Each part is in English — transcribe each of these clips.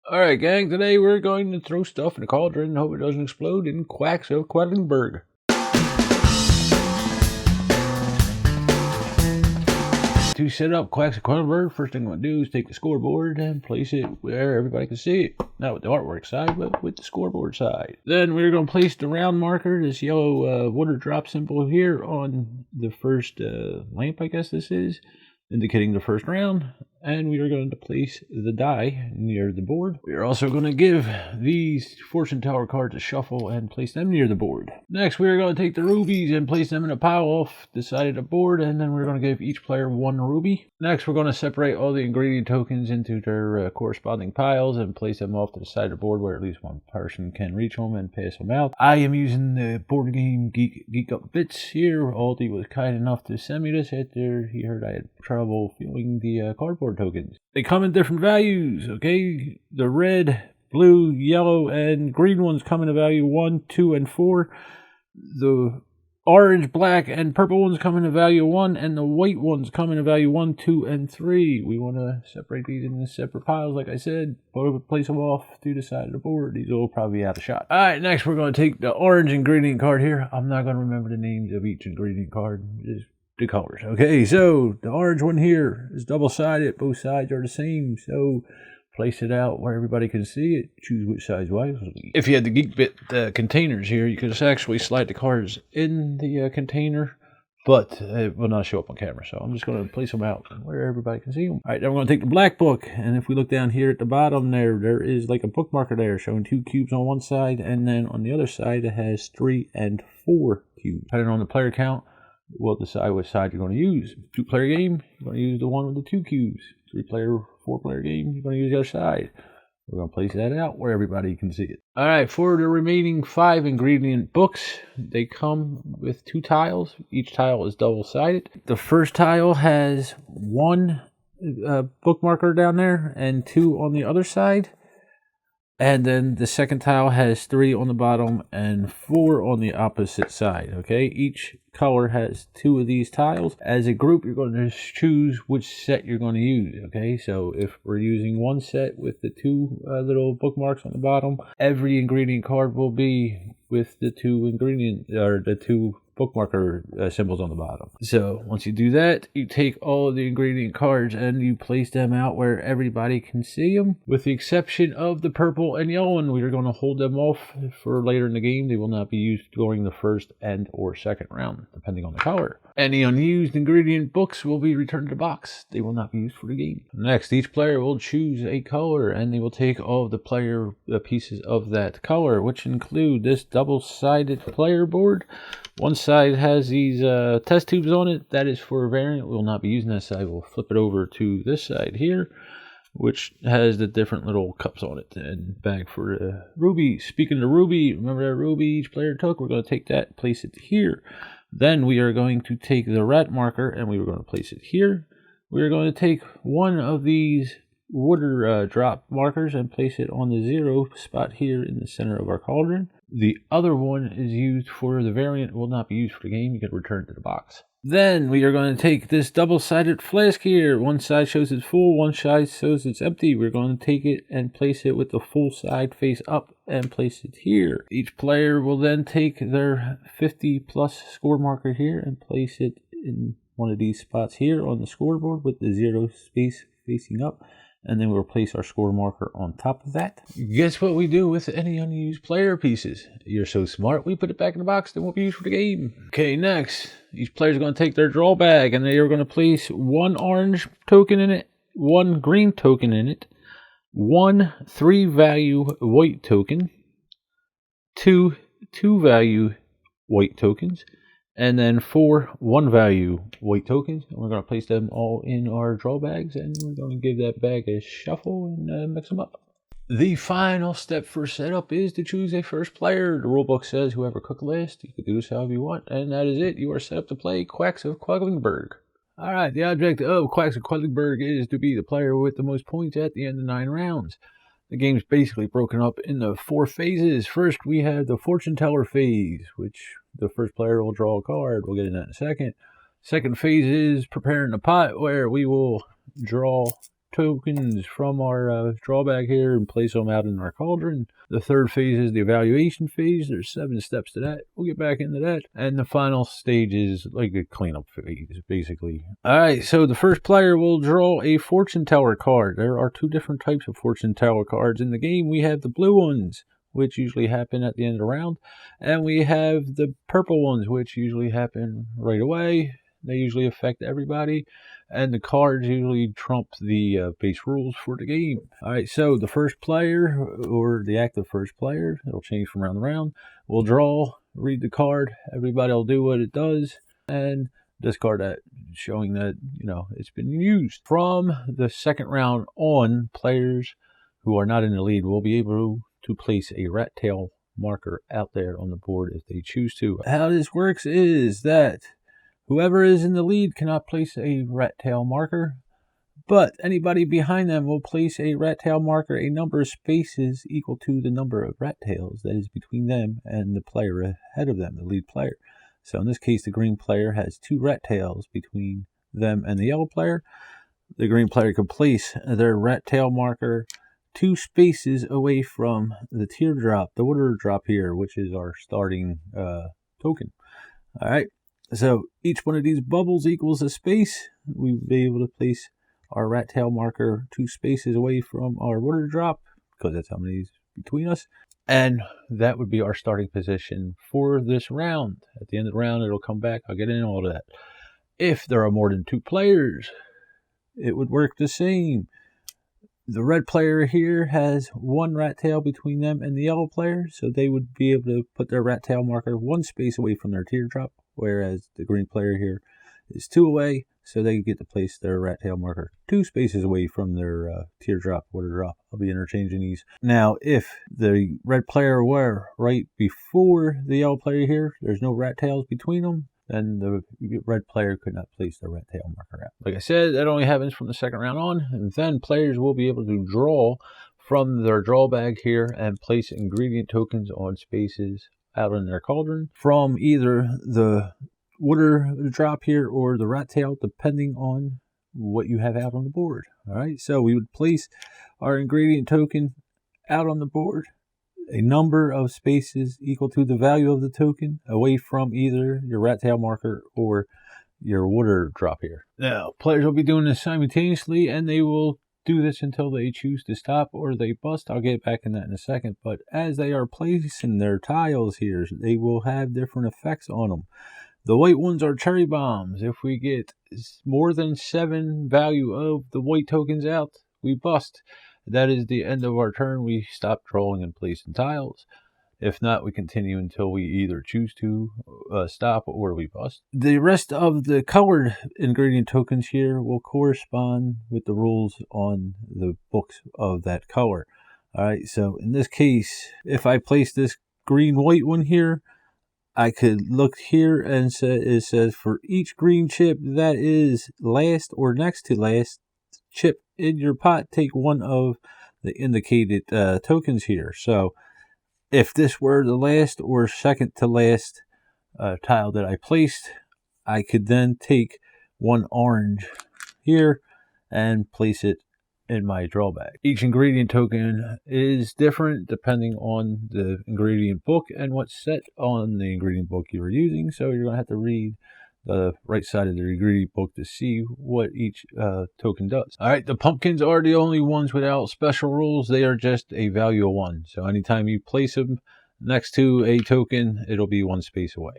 Alright, gang, today we're going to throw stuff in a cauldron and hope it doesn't explode in Quacks of Quedlinburg. To set up Quacks of Quedlinburg, first thing I'm going to do is take the scoreboard and place it where everybody can see it. Not with the artwork side, but with the scoreboard side. Then we're going to place the round marker, this yellow water drop symbol here on the first lamp, I guess this is, indicating the first round. And we are going to place the die near the board. We are also going to give these fortune teller cards a shuffle and place them near the board. Next, we are going to take the rubies and place them in a pile off the side of the board, and then we're going to give each player one ruby. Next, we're going to separate all the ingredient tokens into their corresponding piles and place them off to the side of the board where at least one person can reach them and pass them out. I am using the board game Geek Up Bits here. Aldi was kind enough to send me this after he heard I had trouble filling the cardboard tokens. They come in different values, okay? The red, blue, yellow, and green ones come in a value 1, 2, and 4. The orange, black, and purple ones come in a value 1, and the white ones come in a value 1, 2, and 3. We want to separate these into separate piles, like I said. Place them off to the side of the board. These will probably be out of shot. Alright, next we're going to take the orange ingredient card here. I'm not going to remember the names of each ingredient card. Just the colors. Okay, so the orange one here is double-sided. Both sides are the same, so place it out where everybody can see it. Choose which size wisely. If you had the Geek Bit containers here, you could just actually slide the cards in the container, but it will not show up on camera, so I'm just going to place them out where everybody can see them. All right, then we're going to take the black book, and if we look down here at the bottom there is like a bookmarker there showing 2 cubes on one side, and then on the other side it has 3 and 4 cubes. Depending on the player count, we'll decide which side you're going to use. 2-player game, you're going to use the one with the 2 cubes. 3-player, 4-player game, you're going to use the other side. We're going to place that out where everybody can see it. Alright, for the remaining 5 ingredient books, they come with 2 tiles. Each tile is double-sided. The first tile has 1 bookmarker down there and 2 on the other side. And then the second tile has 3 on the bottom and 4 on the opposite side, okay? Each color has 2 of these tiles. As a group, you're going to choose which set you're going to use, okay? So if we're using one set with the 2 little bookmarks on the bottom, every ingredient card will be with the 2 ingredient, or the 2 bookmarker symbols on the bottom. So once you do that, you take all of the ingredient cards and you place them out where everybody can see them, with the exception of the purple and yellow one. We are going to hold them off for later in the game. They will not be used during the first and or second round, depending on the color. Any unused ingredient books will be returned to the box. They will not be used for the game. Next, each player will choose a color, and they will take all of the player pieces of that color, which include this double-sided player board. One side has these test tubes on it. That is for a variant. We will not be using that side. We'll flip it over to this side here, which has the different little cups on it and bag for ruby. Speaking of ruby, remember that ruby each player took? We're going to take that, place it here. Then we are going to take the rat marker and we are going to place it here. We are going to take one of these water drop markers and place it on the 0 spot here in the center of our cauldron. The other one is used for the variant, will not be used for the game. You can return it to the box. Then we are going to take this double-sided flask here. One side shows it's full, one side shows it's empty. We're going to take it and place it with the full side face up and place it here. Each player will then take their 50+ score marker here and place it in one of these spots here on the scoreboard with the 0 space facing up. And then we'll place our score marker on top of that. Guess what we do with any unused player pieces? You're so smart, we put it back in the box, they won't be used for the game. Okay, next, each player is going to take their draw bag, and they are going to place 1 orange token in it, 1 green token in it, 1 3-value white token, 2 2-value white tokens, and then 4 1-value white tokens. And we're going to place them all in our draw bags, and we're going to give that bag a shuffle and mix them up. The final step for setup is to choose a first player. The rulebook says whoever cooked last. You can do this however you want, and that is it. You are set up to play Quacks of Quedlinburg. Alright, the object of Quacks of Quedlinburg is to be the player with the most points at the end of 9 rounds. The game is basically broken up into 4 phases. First, we have the fortune teller phase, which the first player will draw a card. We'll get into that in a second. Second phase is preparing the pot, where we will draw tokens from our drawback here and place them out in our cauldron. The third phase is the evaluation phase. There's 7 steps to that. We'll get back into that. And the final stage is like a cleanup phase, basically. Alright, so the first player will draw a fortune teller card. There are 2 different types of fortune teller cards in the game. We have the blue ones, which usually happen at the end of the round. And we have the purple ones, which usually happen right away. They usually affect everybody, and the cards usually trump the base rules for the game. Alright, so the first player, or the active first player, it'll change from round to round, will draw, read the card, everybody will do what it does, and discard that, showing that, it's been used. From the second round on, players who are not in the lead will be able to place a rat tail marker out there on the board if they choose to. How this works is that whoever is in the lead cannot place a rat tail marker, but anybody behind them will place a rat tail marker a number of spaces equal to the number of rat tails that is between them and the player ahead of them, the lead player. So in this case, the green player has 2 rat tails between them and the yellow player. The green player can place their rat tail marker 2 spaces away from the teardrop, the water drop here, which is our starting token. All right. So each one of these bubbles equals a space. We'll be able to place our rat tail marker 2 spaces away from our water drop, because that's how many is between us. And that would be our starting position for this round. At the end of the round, it'll come back. I'll get into all of that. If there are more than 2 players, it would work the same. The red player here has 1 rat tail between them and the yellow player, so they would be able to put their rat tail marker 1 space away from their teardrop, whereas the green player here is 2 away, so they get to place their rat tail marker 2 spaces away from their teardrop, water drop. I'll be interchanging these. Now, if the red player were right before the yellow player here, there's no rat tails between them, then the red player could not place the rat tail marker out. Like I said, that only happens from the second round on, and then players will be able to draw from their draw bag here and place ingredient tokens on spaces out in their cauldron from either the water drop here or the rat tail, depending on what you have out on the board. All right, so we would place our ingredient token out on the board, a number of spaces equal to the value of the token away from either your rat tail marker or your water drop here. Now, players will be doing this simultaneously, and they will do this until they choose to stop or they bust. I'll get back in that in a second, but as they are placing their tiles here, they will have different effects on them. The white ones are cherry bombs. If we get more than 7 value of the white tokens out, we bust. That is the end of our turn. We stop drawing and placing tiles. If not, we continue until we either choose to stop or we bust. The rest of the colored ingredient tokens here will correspond with the rules on the books of that color. All right, so in this case, if I place this green-white one here, I could look here and it says for each green chip that is last or next to last chip in your pot, take 1 of the indicated tokens here. So if this were the last or second to last tile that I placed, I could then take 1 orange here and place it in my drawback. Each ingredient token is different depending on the ingredient book and what set on the ingredient book you are using. So you're going to have to read the right side of the ingredient book to see what each token does. All right, the pumpkins are the only ones without special rules. They are just a value of 1. So anytime you place them next to a token, it'll be 1 space away.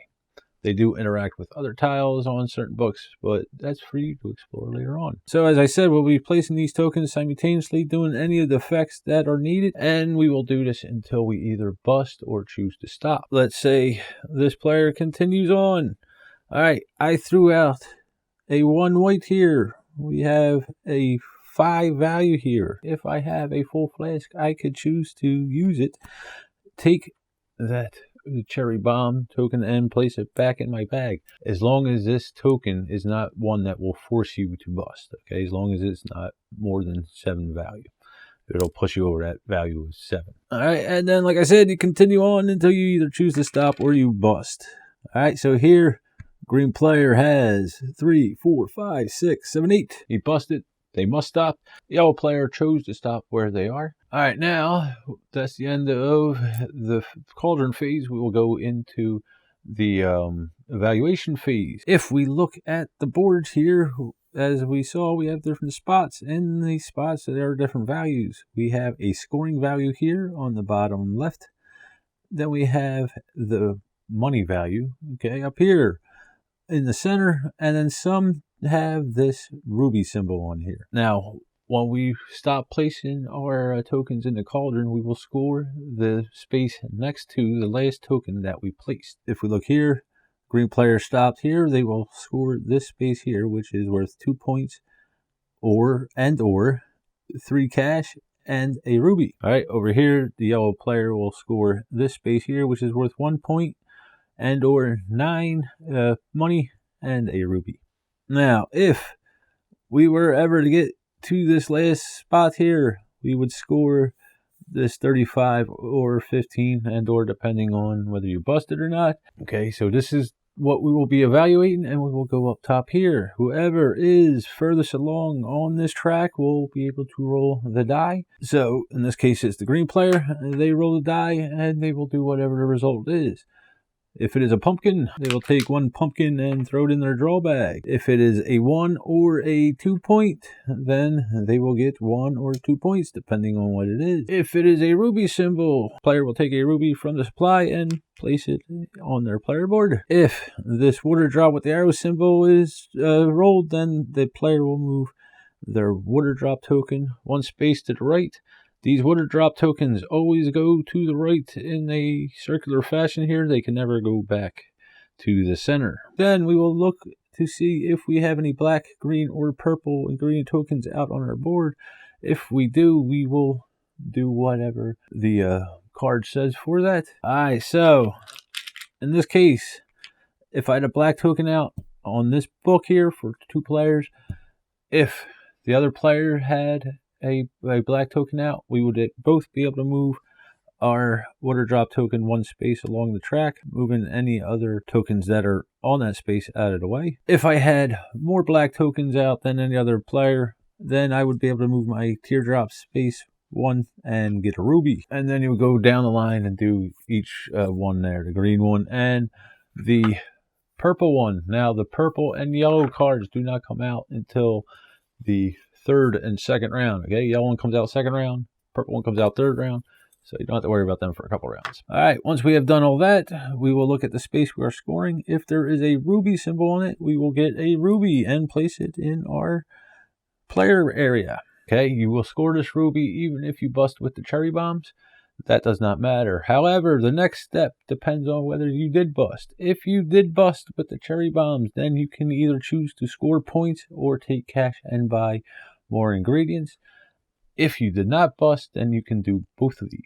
They do interact with other tiles on certain books, but that's for you to explore later on. So as I said, we'll be placing these tokens simultaneously, doing any of the effects that are needed, and we will do this until we either bust or choose to stop. Let's say this player continues on. All right, I threw out a 1 white here. We have a 5 value here. If I have a full flask, I could choose to use it. Take that cherry bomb token and place it back in my bag. As long as this token is not one that will force you to bust. Okay, as long as it's not more than 7 value. It'll push you over that value of 7. All right, and then like I said, you continue on until you either choose to stop or you bust. All right, so here green player has 3, 4, 5, 6, 7, 8. He busted. They must stop. The yellow player chose to stop where they are. All right, now that's the end of the cauldron phase. We will go into the evaluation phase. If we look at the boards here, as we saw, we have different spots. In these spots, there are different values. We have a scoring value here on the bottom left. Then we have the money value, okay, up here in the center, and then some have this ruby symbol on here. Now, when we stop placing our tokens in the cauldron, we will score the space next to the last token that we placed. If we look here, green player stopped here, they will score this space here, which is worth 2 points or 3 cash and a ruby. All right, over here, the yellow player will score this space here, which is worth 1 point and or 9 money and a ruby. Now, if we were ever to get to this last spot here, we would score this 35 or 15 and or depending on whether you busted or not. Okay, so this is what we will be evaluating, and we will go up top here. Whoever is furthest along on this track will be able to roll the die. So in this case, it's the green player. They roll the die and they will do whatever the result is. If it is a pumpkin, they will take 1 pumpkin and throw it in their draw bag. If it is a 1 or a 2 point, then they will get 1 or 2 points depending on what it is. If it is a ruby symbol, player will take a ruby from the supply and place it on their player board. If this water drop with the arrow symbol is rolled, then the player will move their water drop token 1 space to the right. These water drop tokens always go to the right in a circular fashion here. They can never go back to the center. Then we will look to see if we have any black, green, or purple ingredient tokens out on our board. If we do, we will do whatever the card says for that. Alright, so in this case, if I had a black token out on this book here for 2 players, if the other player had a black token out, we would both be able to move our water drop token 1 space along the track, moving any other tokens that are on that space out of the way. If I had more black tokens out than any other player, then I would be able to move my teardrop space 1 and get a ruby. And then you would go down the line and do each one there, the green one and the purple one. Now the purple and yellow cards do not come out until the 3rd and 2nd round. Okay, yellow one comes out 2nd round, purple one comes out 3rd round, so you don't have to worry about them for a couple rounds. All right, once we have done all that, we will look at the space we are scoring. If there is a ruby symbol on it, we will get a ruby and place it in our player area. Okay, you will score this ruby even if you bust with the cherry bombs. That does not matter. However, the next step depends on whether you did bust. If you did bust with the cherry bombs, then you can either choose to score points or take cash and buy more ingredients. If you did not bust, then you can do both of these.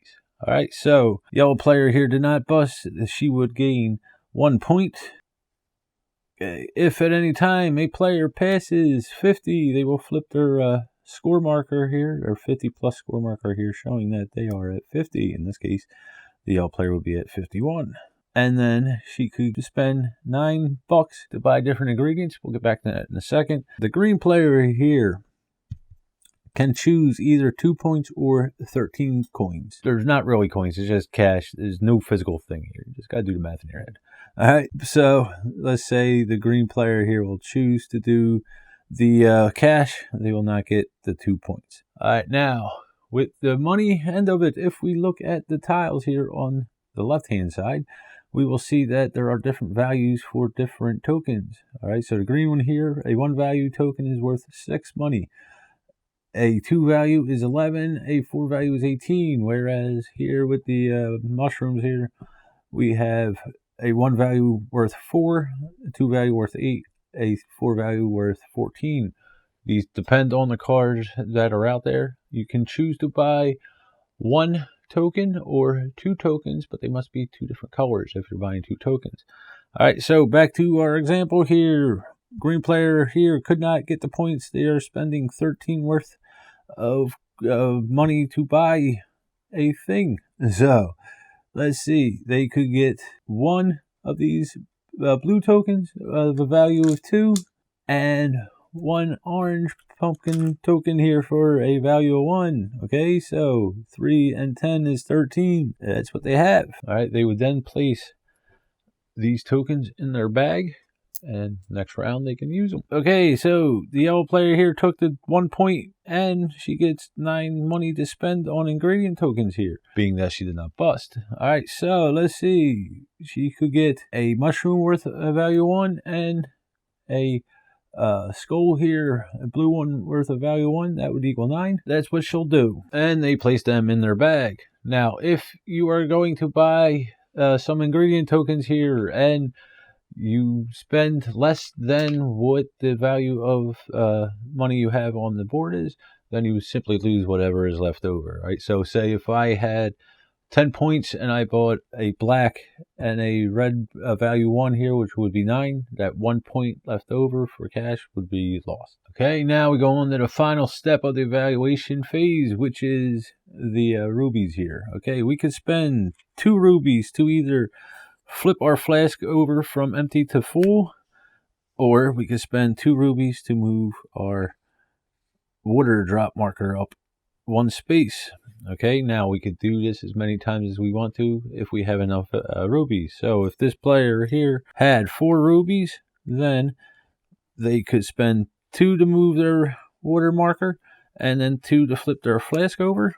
All right, so yellow player here did not bust. She would gain 1 point. Okay. If at any time a player passes 50, they will flip their score marker here, or 50 plus score marker here, showing that they are at 50. In this case, the yellow player would be at 51. And then she could spend $9 to buy different ingredients. We'll get back to that in a second. The green player here can choose either 2 points or 13 coins. There's not really coins, it's just cash. There's no physical thing here. You just got to do the math in your head. All right, so let's say the green player here will choose to do the cash. They will not get the 2 points. All right, now with the money end of it, if we look at the tiles here on the left-hand side, we will see that there are different values for different tokens. All right, so the green one here, a 1 value token is worth 6 money. A 2 value is 11, a 4 value is 18, whereas here with the mushrooms here, we have a 1 value worth 4, a 2 value worth 8, a 4 value worth 14. These depend on the cards that are out there. You can choose to buy 1 token or 2 tokens, but they must be 2 different colors if you're buying 2 tokens. All right, so back to our example here. Green player here could not get the points. They are spending 13 worth of money to buy a thing. So let's see, they could get 1 of these blue tokens of a value of 2 and one orange pumpkin token here for a value of 1. Okay, so 3 and 10 is 13. That's what they have. All right, they would then place these tokens in their bag, and next round they can use them. Okay, so the yellow player here took the 1 point, and she gets 9 money to spend on ingredient tokens here, being that she did not bust. All right, so let's see. She could get a mushroom worth of value 1 and a skull here, a blue one worth of value 1. That would equal 9. That's what she'll do. And they place them in their bag. Now, if you are going to buy some ingredient tokens here and you spend less than what the value of money you have on the board is, then you simply lose whatever is left over, right? So say if I had 10 points and I bought a black and a red value 1 here, which would be 9, that 1 point left over for cash would be lost. Okay, now we go on to the final step of the evaluation phase, which is the rubies here. Okay, we could spend 2 rubies to either flip our flask over from empty to full, or we could spend 2 rubies to move our water drop marker up 1 space. Okay, now we could do this as many times as we want to if we have enough rubies. So if this player here had 4 rubies, then they could spend 2 to move their water marker and then 2 to flip their flask over.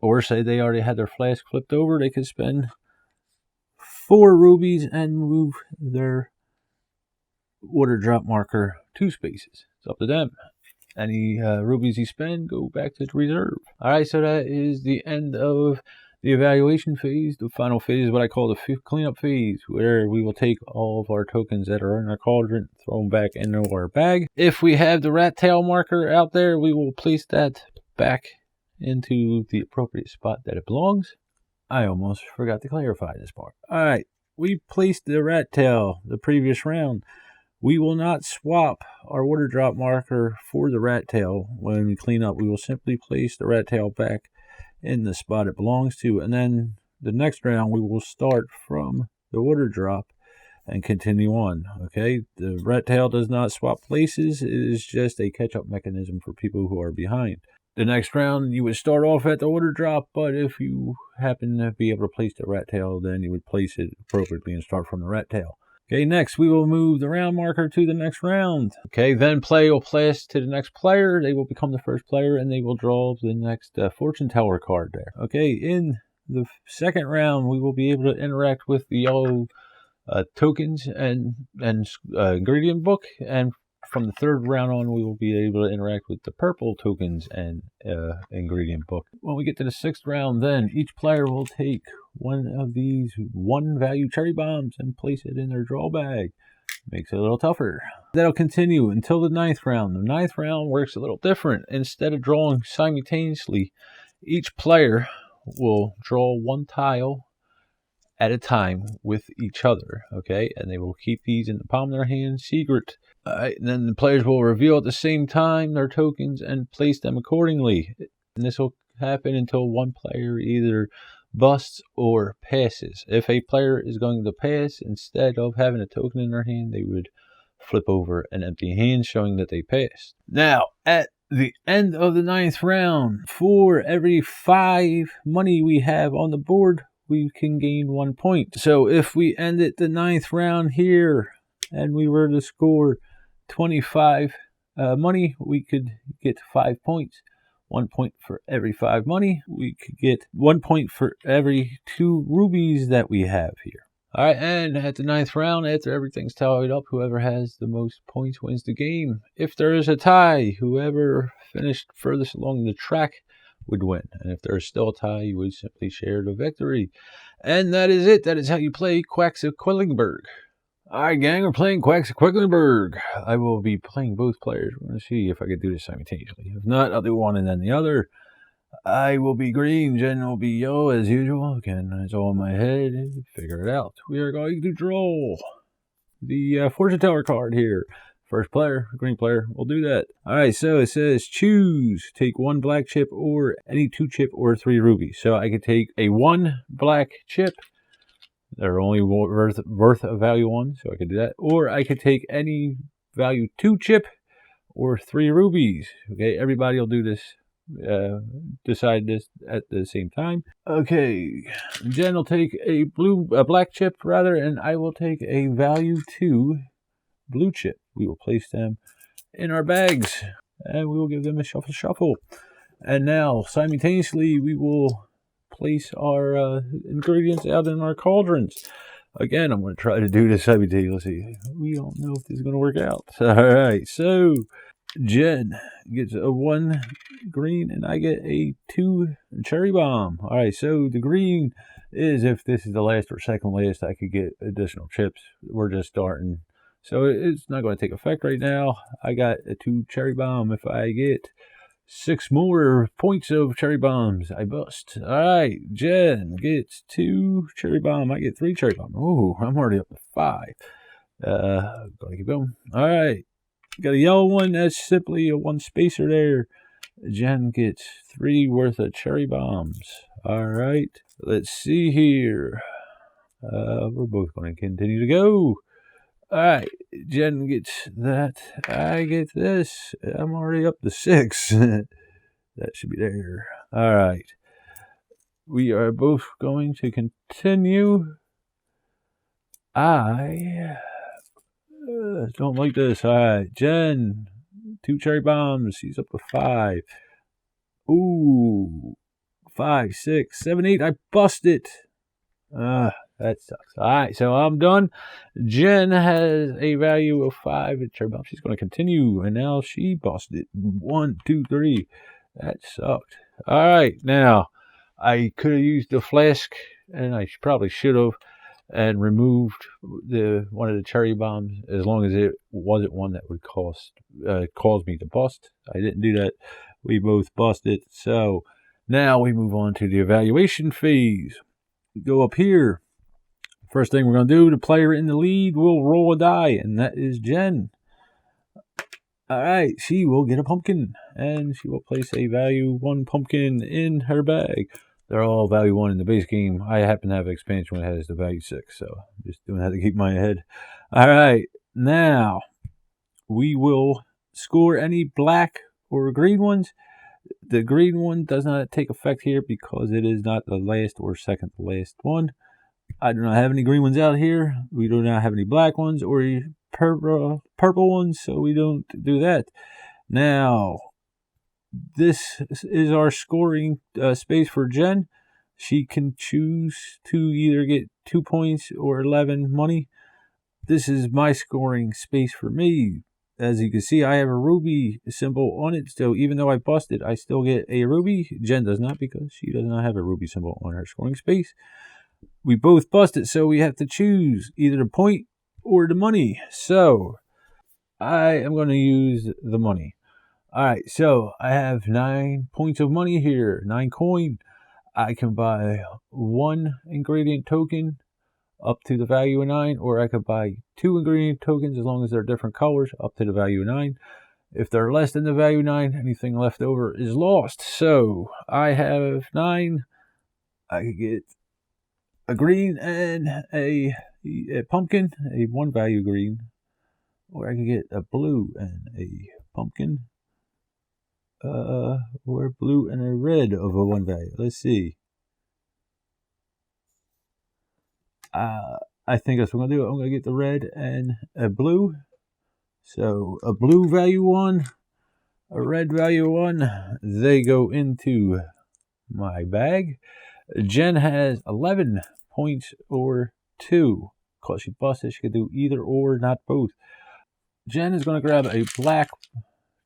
Or say they already had their flask flipped over, they could spend 4 rubies and move their water drop marker 2 spaces. It's up to them. Any rubies you spend go back to the reserve. Alright, so that is the end of the evaluation phase. The final phase is what I call the cleanup phase, where we will take all of our tokens that are in our cauldron, throw them back into our bag. If we have the rat tail marker out there, we will place that back into the appropriate spot that it belongs. I almost forgot to clarify this part. Alright, we placed the rat tail the previous round. We will not swap our water drop marker for the rat tail when we clean up. We will simply place the rat tail back in the spot it belongs to. And then the next round, we will start from the water drop and continue on. Okay, the rat tail does not swap places. It is just a catch-up mechanism for people who are behind. The next round, you would start off at the water drop, but if you happen to be able to place the rat tail, then you would place it appropriately and start from the rat tail. Okay, next we will move the round marker to the next round. Okay, then play will pass to the next player. They will become the first player and they will draw the next fortune teller card there. Okay, in the second round, we will be able to interact with the yellow tokens and ingredient book, and from the third round on, we will be able to interact with the purple tokens and ingredient book. When we get to the 6th round, then each player will take one of these 1 value cherry bombs and place it in their draw bag. Makes it a little tougher. That'll continue until the 9th round. The 9th round works a little different. Instead of drawing simultaneously, each player will draw 1 tile at a time with each other, okay? And they will keep these in the palm of their hand secret. And then the players will reveal at the same time their tokens and place them accordingly. And this will happen until one player either busts or passes. If a player is going to pass, instead of having a token in their hand, they would flip over an empty hand, showing that they passed. Now, at the end of the 9th round, for every 5 money we have on the board, we can gain 1 point. So if we ended the 9th round here and we were to score 25 money, we could get 5 points. 1 point for every 5 money. We could get 1 point for every 2 rubies that we have here. All right, and at the 9th round, after everything's tallied up, whoever has the most points wins the game. If there is a tie, whoever finished furthest along the track would win. And if there's still a tie, you would simply share the victory. And that is it. That is how you play Quacks of Quedlinburg. Alright, gang, we're playing Quacks of Quedlinburg. I will be playing both players. We're going to see if I can do this simultaneously. If not, I'll do one and then the other. I will be green, Jen will be yellow as usual. Again, it's all in my head. Figure it out. We are going to draw the fortune teller card here. First player, green player, will do that. Alright, so it says choose. Take 1 black chip or any 2 chip or 3 rubies. So I could take a 1 black chip. They're only worth a value 1, so I could do that. Or I could take any value 2 chip or 3 rubies. Okay, everybody will do this. Decide this at the same time. Okay, Jen will take a black chip rather, and I will take a value 2 blue chip. We will place them in our bags, and we will give them a shuffle. And now, simultaneously, we will place our ingredients out in our cauldrons. Again, I'm going to try to do this simultaneously. We don't know if this is going to work out. All right, so Jen gets a 1 green, and I get a 2 cherry bomb. All right, so the green is if this is the last or second last, I could get additional chips. We're just starting. So it's not going to take effect right now. I got a 2 cherry bomb. If I get 6 more points of cherry bombs, I bust. All right, Jen gets 2 cherry bomb. I get 3 cherry bomb. Oh, I'm already up to 5. Gotta keep going. All right, got a yellow one. That's simply a 1 spacer there. Jen gets 3 worth of cherry bombs. All right, let's see here. We're both going to continue to go. All right, Jen gets that. I get this. I'm already up to 6. That should be there. All right. We are both going to continue. I don't like this. All right, Jen, 2 cherry bombs. She's up to 5. Ooh, 5, 6, 7, 8. I busted. That sucks. All right, so I'm done. Jen has a value of 5 at cherry bomb. She's going to continue, and now she busted. 1, 2, 3. That sucked. All right, now I could have used the flask, and I probably should have, and removed one of the cherry bombs as long as it wasn't one that would cause me to bust. I didn't do that. We both busted. So now we move on to the evaluation phase. We go up here. First thing we're going to do, the player in the lead will roll a die, and that is Jen. All right, she will get a pumpkin, and she will place a value 1 pumpkin in her bag. They're all value 1 in the base game. I happen to have an expansion that has the value 6, so I'm just doing that to keep my head. All right, now we will score any black or green ones. The green one does not take effect here because it is not the last or second to last one. I do not have any green ones out here. We do not have any black ones or purple ones, so we don't do that. Now, this is our scoring space for Jen. She can choose to either get 2 points or 11 money. This is my scoring space for me. As you can see, I have a ruby symbol on it, so even though I busted, I still get a ruby. Jen does not because she does not have a ruby symbol on her scoring space. We both busted, so we have to choose either the point or the money. So I am going to use the money. All right, so I have 9 points of money here, 9 coin. I can buy 1 ingredient token up to the value of 9, or I could buy 2 ingredient tokens as long as they're different colors up to the value of 9. If they're less than the value of 9, anything left over is lost. So I have 9. I could get a green and a pumpkin, a 1 value green, or I could get a blue and a pumpkin, or blue and a red of a 1 value. Let's see. I think that's what I'm going to do. I'm going to get the red and a blue. So a blue value 1, a red value 1. They go into my bag. Jen has 11 points or 2. Because she busted, she could do either or, not both. Jen is going to grab a black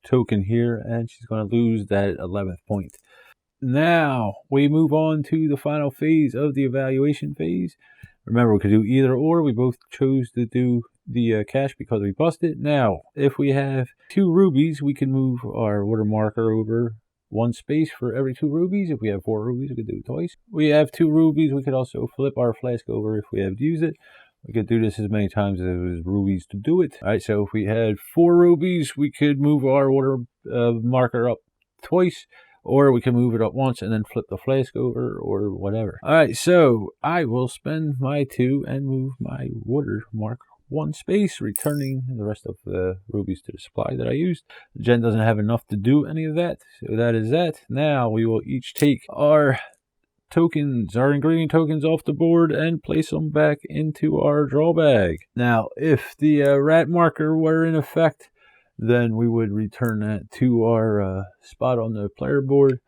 token here, and she's going to lose that 11th point. Now, we move on to the final phase of the evaluation phase. Remember, we could do either or. We both chose to do the cash because we busted. Now, if we have 2 rubies, we can move our water marker over 1 space for every 2 rubies. If we have 4 rubies, we could do it twice. We have 2 rubies. We could also flip our flask over if we have to use it. We could do this as many times as there's rubies to do it. All right, so if we had 4 rubies, we could move our water marker up twice. Or we can move it up once and then flip the flask over or whatever. All right, so I will spend my 2 and move my water mark 1 space, returning the rest of the rubies to the supply that I used. Jen doesn't have enough to do any of that, so that is that. Now we will each take our tokens, our ingredient tokens off the board and place them back into our draw bag. Now, if the rat marker were in effect, then we would return that to our spot on the player board.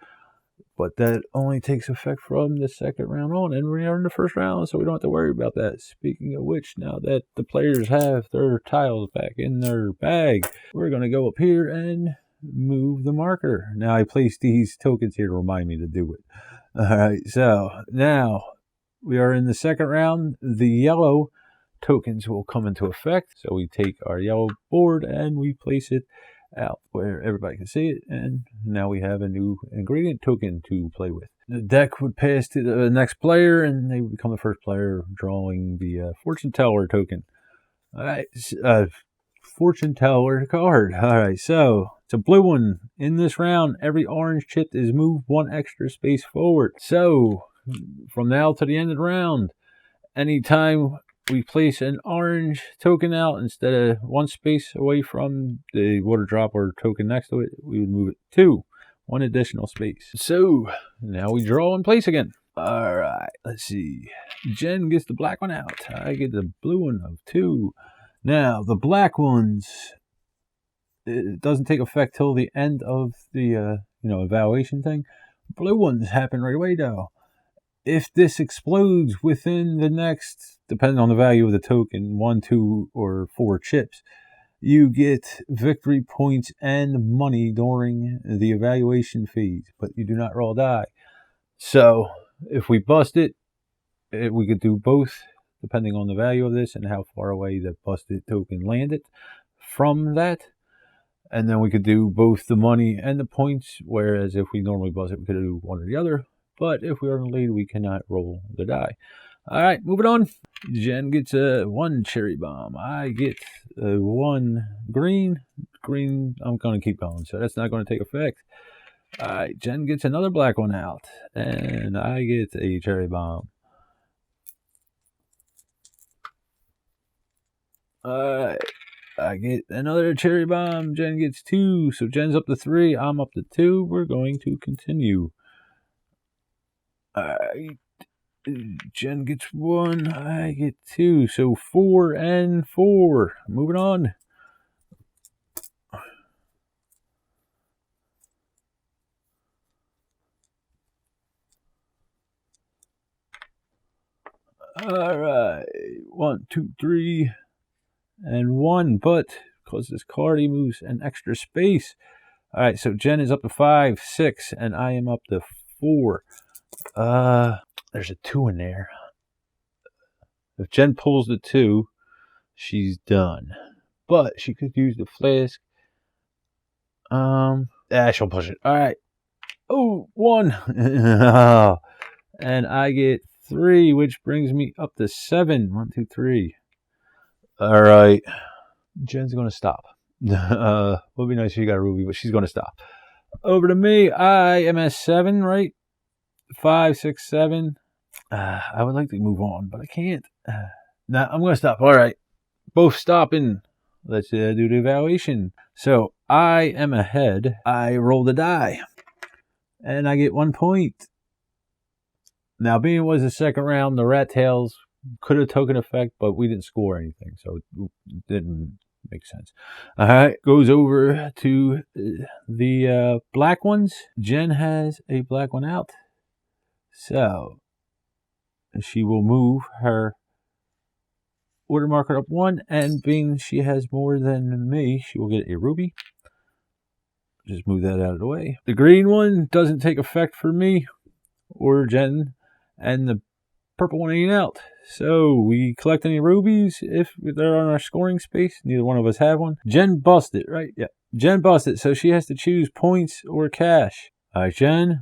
But that only takes effect from the second round on, and we are in the first round, so we don't have to worry about that. Speaking of which, now that the players have their tiles back in their bag, we're going to go up here and move the marker. Now, I placed these tokens here to remind me to do it. Alright, so now we are in the second round. The yellow tokens will come into effect. So we take our yellow board and we place it out where everybody can see it. And now we have a new ingredient token to play with. The deck would pass to the next player and they would become the first player drawing the fortune teller token. Alright, fortune teller card. Alright, so it's a blue one. In this round, every orange chip is moved 1 extra space forward. So, from now to the end of the round, anytime we place an orange token out, instead of 1 space away from the water drop or token next to it, we would move it 2. 1 additional space. So, now we draw and place again. Alright, let's see. Jen gets the black one out. I get the blue one of 2. Now, the black ones, it doesn't take effect till the end of the evaluation thing. Blue ones happen right away though. If this explodes within the next, depending on the value of the token, 1, 2, or 4 chips, you get victory points and money during the evaluation phase, but you do not roll a die. So if we bust it, we could do both depending on the value of this and how far away the busted token landed from that. And then we could do both the money and the points, whereas if we normally bust it, we could do one or the other. But if we are in the lead, we cannot roll the die. All right, moving on. Jen gets 1 cherry bomb. I get 1 green. Green, I'm going to keep going, so that's not going to take effect. All right, Jen gets another black one out, and I get a cherry bomb. All right. I get another cherry bomb. Jen gets 2. So Jen's up to 3. I'm up to 2. We're going to continue. Alright. Jen gets 1. I get 2. So 4 and 4. Moving on. Alright. 1, 2, 3. And 1, but because this card, he moves an extra space. All right, so Jen is up to 5, 6, and I am up to 4. There's a 2 in there. If Jen pulls the 2, she's done. But she could use the flask. She'll push it. All right. Oh, 1. And I get 3, which brings me up to 7. 1, 2, 3. All right. Jen's going to stop. Would be nice if she got a ruby, but she's going to stop. Over to me. I am at 7, right? 5, 6, 7. I would like to move on, but I can't. Now I'm going to stop. All right. Both stopping. Let's do the evaluation. So I am ahead. I roll the die. And I get 1 point. Now, being it was the second round, the rat tails could have taken effect, but we didn't score anything, so it didn't make sense. All right, goes over to the black ones. Jen has a black one out, so she will move her order marker up 1, and being she has more than me, she will get a ruby. Just move that out of the way. The green one doesn't take effect for me or Jen, and the purple one ain't out. So we collect any rubies if they're on our scoring space. Neither one of us have one. Jen busted, right? Yeah. Jen busted, so she has to choose points or cash. All right, Jen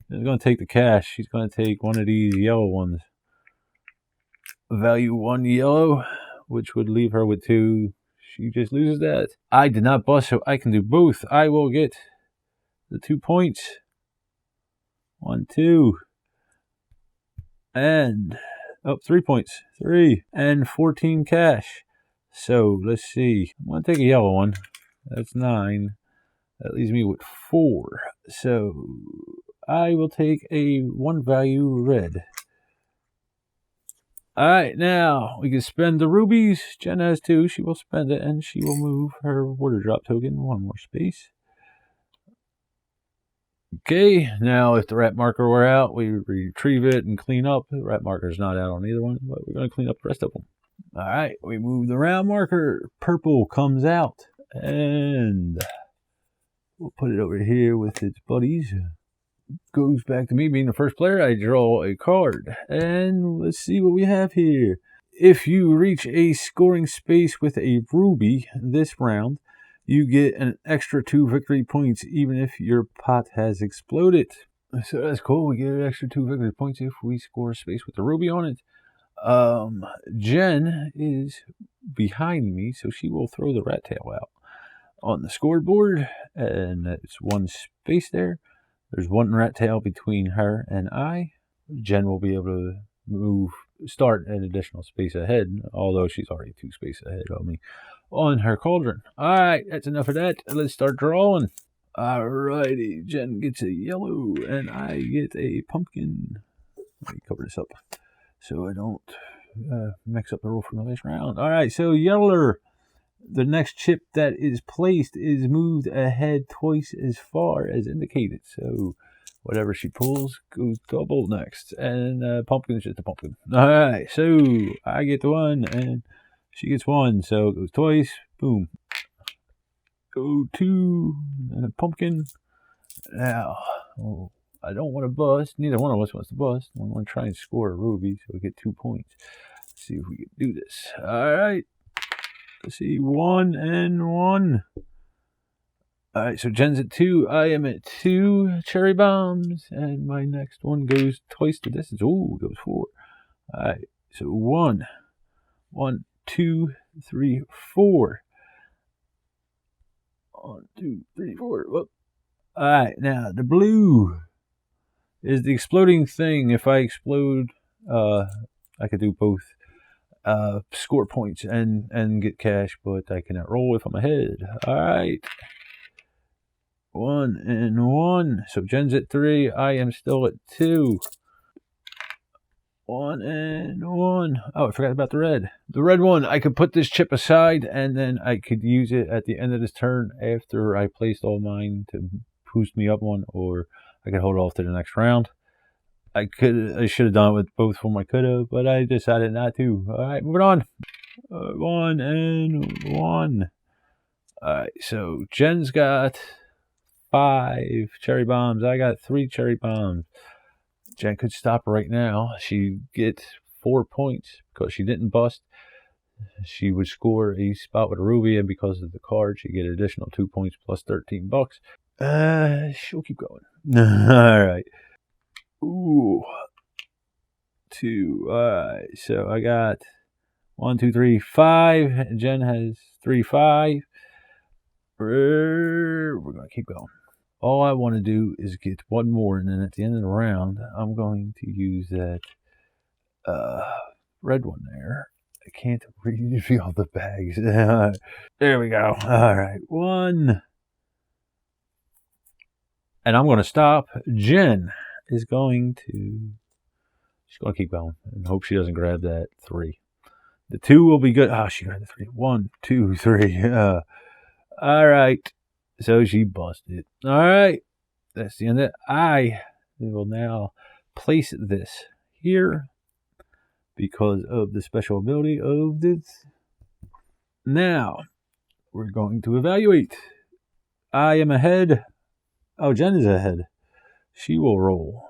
is going to take the cash. She's going to take one of these yellow ones. Value 1 yellow, which would leave her with 2. She just loses that. I did not bust, so I can do both. I will get the 2 points. 1, 2. And 3 points. 3 and 14 cash. So let's see. I'm going to take a yellow one. That's 9. That leaves me with 4. So I will take a 1 value red. Alright, now we can spend the rubies. Jen has 2. She will spend it and she will move her water drop token 1 more space. Okay, now if the rat marker were out, we retrieve it and clean up. The rat marker's not out on either one, but we're going to clean up the rest of them. Alright, we move the round marker. Purple comes out. And we'll put it over here with its buddies. Goes back to me being the first player. I draw a card. And let's see what we have here. If you reach a scoring space with a ruby this round, you get an extra 2 victory points even if your pot has exploded. So that's cool. We get an extra 2 victory points if we score a space with a ruby on it. Jen is behind me, so she will throw the rat tail out on the scoreboard, and it's 1 space there. There's 1 rat tail between her and I. Jen will be able to start an additional space ahead, although she's already 2 spaces ahead of me on her cauldron. Alright, that's enough of that. Let's start drawing. Alrighty, Jen gets a yellow, and I get a pumpkin. Let me cover this up so I don't mix up the roll from the last round. Alright, so yeller. The next chip that is placed is moved ahead twice as far as indicated. So whatever she pulls goes double next. And pumpkin is just a pumpkin. Alright, so I get the 1 and she gets 1. So it goes twice. Boom. Go 2 and a pumpkin. Now, I don't want to bust. Neither one of us wants to bust. We want to try and score a ruby so we get 2 points. Let's see if we can do this. Alright. Let's see, 1 and 1. Alright, so Jen's at 2. I am at 2 cherry bombs. And my next one goes twice the distance. Ooh, it goes 4. Alright, so 1, 2, 3, 4. 1, 2, 3, 4. Whoop. Alright, now the blue is the exploding thing. If I explode, I could do both. Score points and get cash, but I cannot roll if I'm ahead. Alright. 1 and 1. So Jen's at 3. I am still at 2. 1 and 1. Oh, I forgot about the red. The red one, I could put this chip aside and then I could use it at the end of this turn after I placed all mine to boost me up 1, or I could hold off to the next round. I should have done it with both of them. I could have, but I decided not to. Alright, moving on. 1 and 1. Alright, so Jen's got 5 cherry bombs. I got 3 cherry bombs. Jen could stop right now. She gets 4 points because she didn't bust. She would score a spot with a ruby, and because of the card, she'd get an additional 2 points plus $13. She'll keep going. Alright. Ooh. 2. Alright, so I got 1, 2, 3, 5. Jen has 3, 5. We're going to keep going. All I want to do is get 1 more, and then at the end of the round, I'm going to use that red one there. I can't read all the bags. There we go. Alright, 1. And I'm going to stop. Jen is going to... She's going to keep going and hope she doesn't grab that 3. The 2 will be good. Oh, she grabbed the 3. 1, 2, 3. Alright. So she busted. Alright. That's the end of it. I will now place this here because of the special ability of this. Now, we're going to evaluate. I am ahead. Oh, Jen is ahead. She will roll.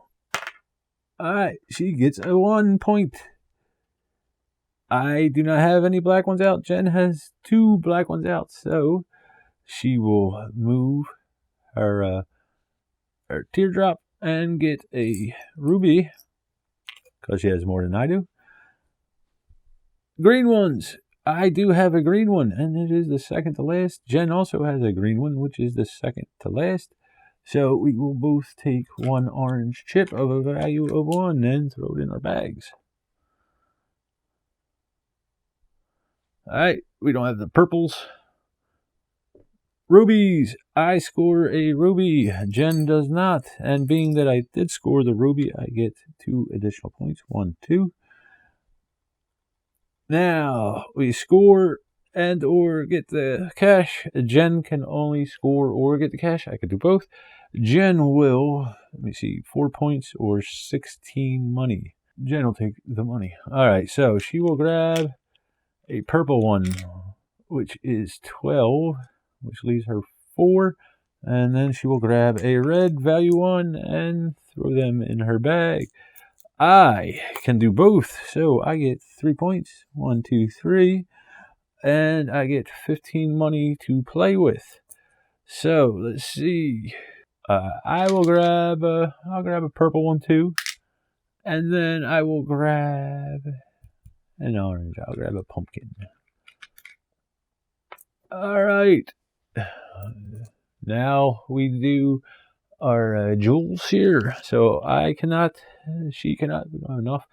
Alright, she gets a 1 point. I do not have any black ones out. Jen has 2 black ones out, so she will move her teardrop and get a ruby because she has more than I do. Green ones. I do have a green one, and it is the second to last. Jen also has a green one, which is the second to last. So we will both take 1 orange chip of a value of 1 and throw it in our bags. Alright, we don't have the purples. Rubies. I score a ruby. Jen does not. And being that I did score the ruby, I get 2 additional points. 1, 2. Now we score and or get the cash. Jen can only score or get the cash. I could do both. Jen will, let me see, 4 points or 16 money. Jen will take the money. All right, so she will grab a purple one, which is 12, which leaves her 4. And then she will grab a red value 1 and throw them in her bag. I can do both, so I get 3 points. 1, 2, 3. And I get 15 money to play with. So let's see. I will grab I'll grab a purple one too. And then I will grab an orange. I'll grab a pumpkin. All right. Now we do our jewels here. So I cannot, she cannot, we don't have enough.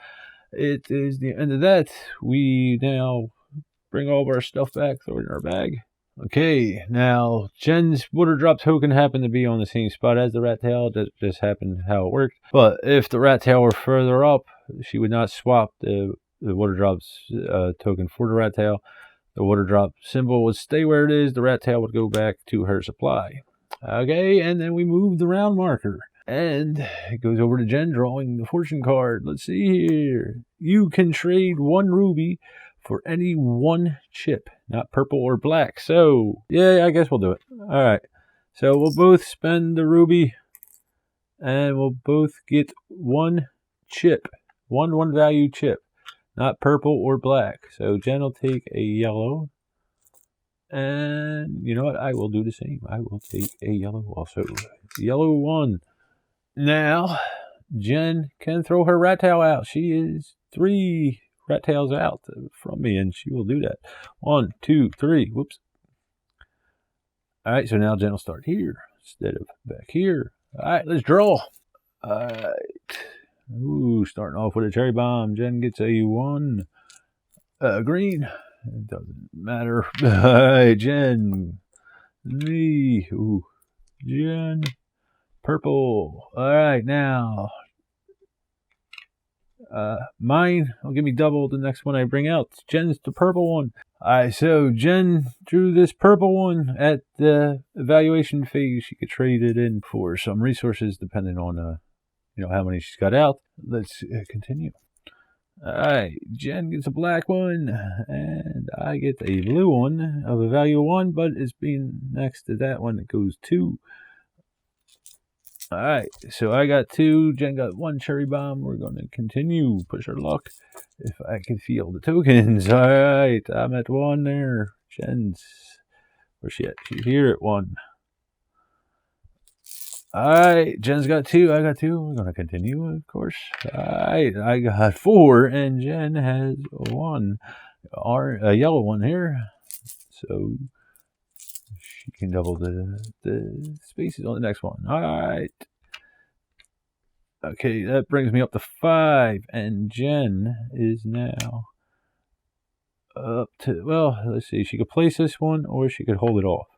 It is the end of that. We now bring all of our stuff back, throw it in our bag. Okay, now Jen's water drop token happened to be on the same spot as the rat tail. That just happened how it worked. But if the rat tail were further up, she would not swap the water drop's token for the rat tail. The water drop symbol would stay where it is. The rat tail would go back to her supply. Okay, and then we move the round marker. And it goes over to Jen drawing the fortune card. Let's see here. You can trade 1 ruby for any 1 chip, not purple or black. So, yeah, I guess we'll do it. All right. So we'll both spend the ruby, and we'll both get 1 chip, one value chip, not purple or black. So Jen will take a yellow, and you know what? I will do the same. I will take a yellow also. Yellow 1. Now, Jen can throw her rat tail out. She is 3 rat tails out from me, and she will do that. 1, 2, 3. Whoops. All right, so now Jen will start here instead of back here. All right, let's draw. All right. Ooh, starting off with a cherry bomb. Jen gets a 1. Green. It doesn't matter. All right, Jen. Me. Ooh. Jen. Purple. All right, now. Mine will give me double the next one I bring out. Jen's the purple one. Alright, so Jen drew this purple one at the evaluation phase. She could trade it in for some resources depending on how many she's got out. Let's continue. Alright, Jen gets a black one, and I get a blue one of a value 1, but it's being next to that one that goes 2. Alright, so I got 2, Jen got 1 cherry bomb. We're going to continue, push our luck, if I can feel the tokens. Alright, I'm at 1 there. Jen's, where's she at? She's here at 1. Alright, Jen's got 2, I got 2. We're going to continue, of course. Alright, I got 4, and Jen has 1. A yellow one here. So she can double the spaces on the next one. All right. Okay, that brings me up to 5, and Jen is now up to, well, let's see. She could place this one, or she could hold it off.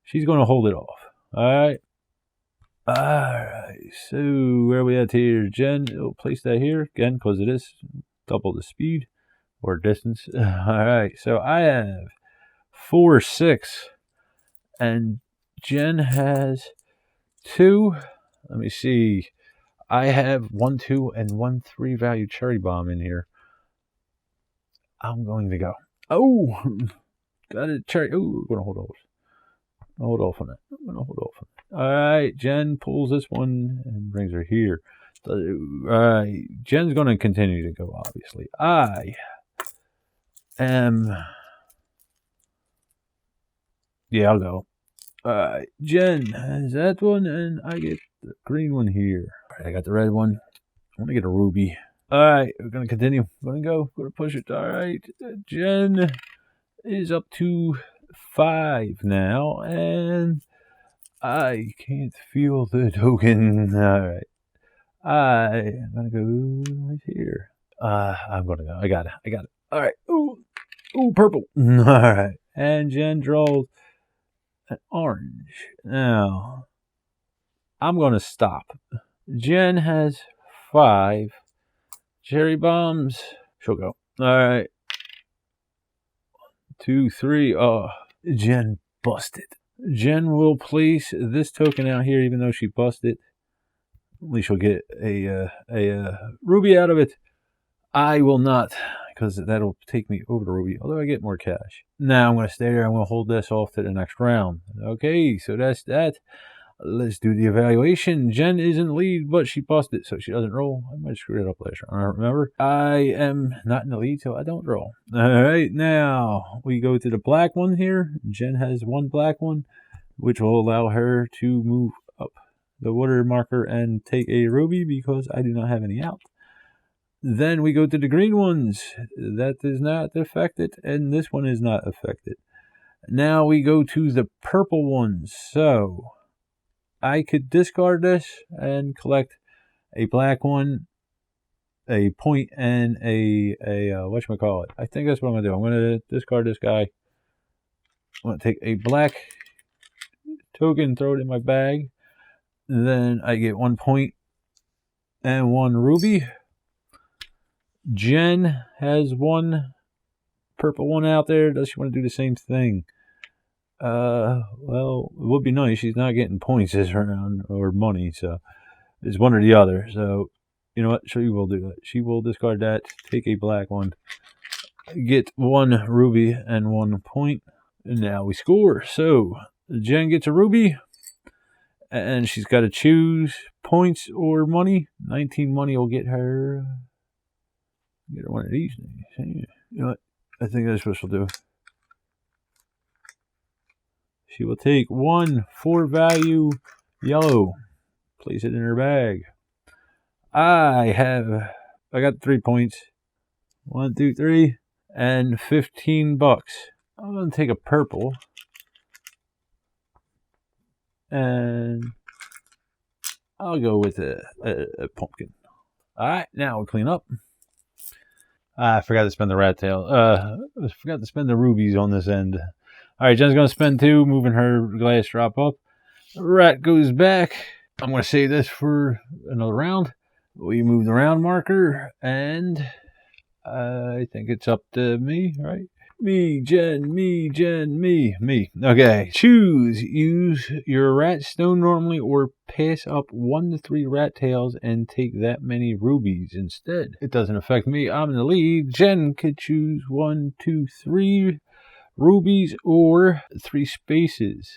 She's going to hold it off. All right. All right. So where are we at here? Jen will place that here again because it is double the speed or distance. All right. So I have 4, 6. And Jen has 2. Let me see. I have 1, 2, and 1, 3 value cherry bomb in here. I'm going to go. Oh, got a cherry. Oh, I'm going to hold off. Hold off on that. I'm going to hold off on that. All right. Jen pulls this one and brings her here. All right. Jen's going to continue to go, obviously. I am. Yeah, I'll go. Alright, Jen has that one, and I get the green one here. Alright, I got the red one. I want to get a ruby. Alright, we're going to continue. Going to go. Going to push it. Alright, Jen is up to 5 now, and I can't feel the token. Alright, I'm going to go right here. I'm going to go. I got it. Alright. Ooh. Ooh, purple. All right. And Jen draws an orange. Now, I'm going to stop. Jen has 5 cherry bombs. She'll go. All right. 2, 3. Oh, Jen busted. Jen will place this token out here, even though she busted. At least she'll get a ruby out of it. I will not, because that'll take me over the ruby, although I get more cash. Now I'm going to stay there. I'm going to hold this off to the next round. Okay, so that's that. Let's do the evaluation. Jen is in the lead, but she busted, so she doesn't roll. I might screw it up last round. Remember, I am not in the lead, so I don't roll. All right, now we go to the black one here. Jen has 1 black one, which will allow her to move up the water marker and take a ruby because I do not have any out. Then we go to the green ones. That is not affected, and this one is not affected. Now we go to the purple ones. So I could discard this and collect a black one, a point, and a whatchamacallit. I think that's what I'm going to do. I'm going to discard this guy. I'm going to take a black token, throw it in my bag. Then I get 1 point and 1 ruby. Jen has 1 purple one out there. Does she want to do the same thing? Well, it would be nice. She's not getting points this round or money, so it's one or the other. So, you know what? She will do that. She will discard that, take a black one, get 1 ruby and 1 point, and now we score. So, Jen gets a ruby, and she's got to choose points or money. 19 money will get her one of these things. You know what? I think that's what she'll do. She will take 1 4-value yellow, place it in her bag. I got 3 points. 1, 2, 3, and $15. I'm going to take a purple. And I'll go with a pumpkin. All right, now we'll clean up. I forgot to spend the rat tail. I forgot to spend the rubies on this end. All right, Jen's going to spend 2, moving her glass drop up. Rat goes back. I'm going to save this for another round. We move the round marker, and I think it's up to me, right? Me, Jen, me, Jen, me. Okay, choose. Use your rat stone normally or pass up 1 to 3 rat tails and take that many rubies instead. It doesn't affect me. I'm in the lead. Jen could choose 1, 2, 3 rubies or 3 spaces.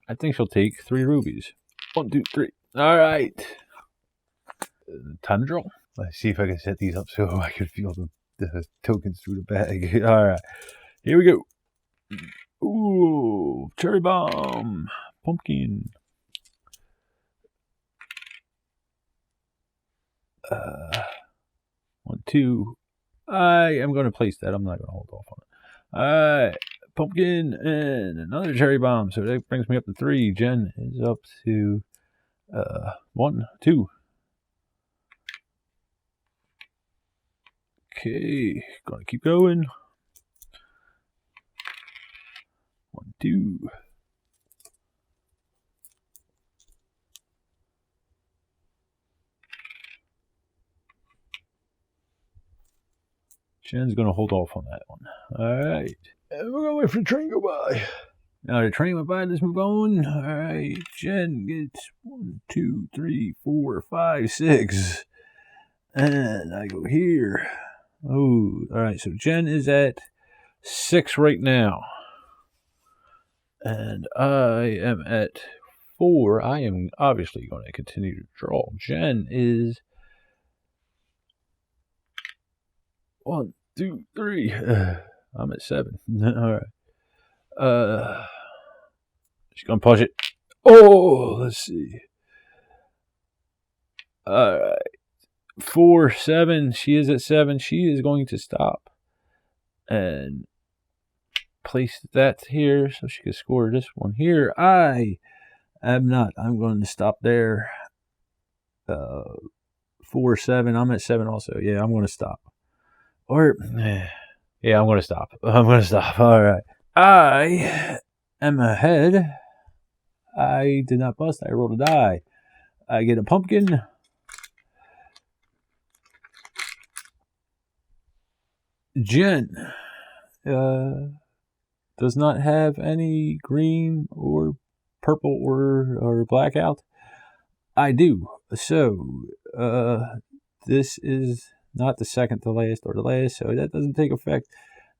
I think she'll take 3 rubies. 1, 2, 3. All right. Time to draw. Let's see if I can set these up so I can feel the tokens through the bag. All right, here we go. Ooh, cherry bomb, pumpkin. 1, 2. I am going to place that. I'm not going to hold off on it. All right, pumpkin and another cherry bomb. So that brings me up to 3. Jen is up to 1, 2. Okay, gonna keep going. 1, 2. Jen's gonna hold off on that one. All right, and we're gonna wait for the train to go by. Now the train went by. Let's move on. All right, Jen gets 1, 2, 3, 4, 5, 6, and I go here. Oh, all right. So Jen is at 6 right now. And I am at 4. I am obviously going to continue to draw. Jen is 1, 2, 3. I'm at 7. All right. She's going to push it. Oh, let's see. All right. 4, 7. She is at 7. She is going to stop and place that here so she can score this one here. I am not. I'm going to stop there. 4, 7. I'm at 7 also. Yeah, I'm going to stop. Or, Yeah, I'm gonna stop. I'm gonna stop. All right. I am ahead. I did not bust. I rolled a die. I get a pumpkin. Jen does not have any green or purple or blackout. I do. So this is not the second to last or the last, so that doesn't take effect.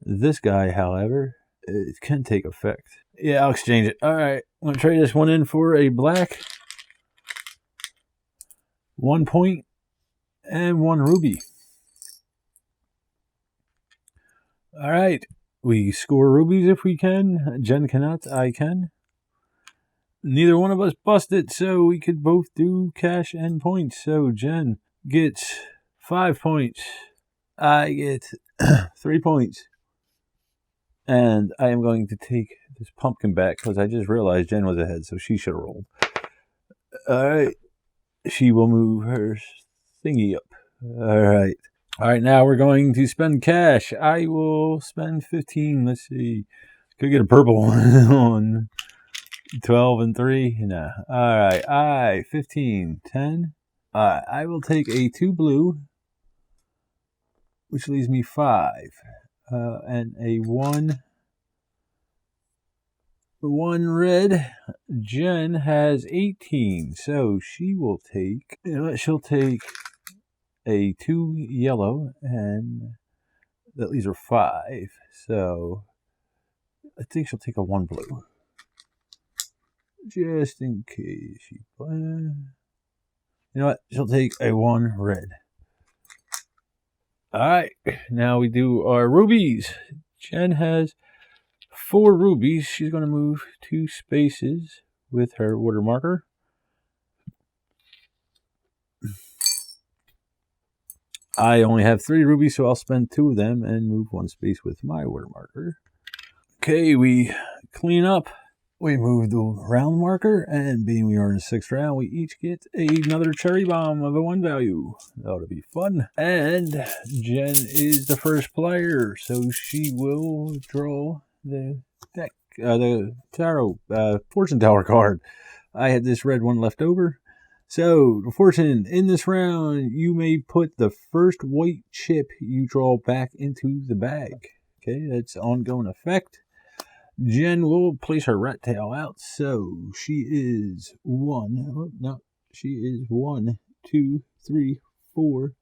This guy, however, it can take effect. Yeah, I'll exchange it. All right, I'm gonna trade this one in for a black, 1 point, and 1 ruby. All right, we score rubies if we can. Jen cannot. I can. Neither one of us busted, so we could both do cash and points. So Jen gets 5 points. I get 3 points. And I am going to take this pumpkin back because I just realized Jen was ahead, so she should have rolled. All right. She will move her thingy up. All right. All right, now we're going to spend cash. I will spend 15. Let's see. Could get a purple one on 12 and 3. Nah. All right. 15. 10. I will take a 2 blue, which leaves me 5. And a 1 red. Jen has 18. So she will take, she'll take a 2 yellow, and that leaves her 5. So I think she'll take a 1 blue, just in case she plays. You know what? She'll take a 1 red. All right, now we do our rubies. Jen has 4 rubies. She's going to move 2 spaces with her water marker. I only have 3 rubies, so I'll spend 2 of them and move 1 space with my water marker. Okay, we clean up. We move the round marker, and being we are in the 6th round, we each get another cherry bomb of a 1 value. That ought to be fun. And Jen is the first player, so she will draw the deck, the tarot, fortune teller card. I had this red one left over. So, fortune, in this round, you may put the first white chip you draw back into the bag. Okay, that's ongoing effect. Jen will place her rat tail out, so she is 1, 2, 3, 4,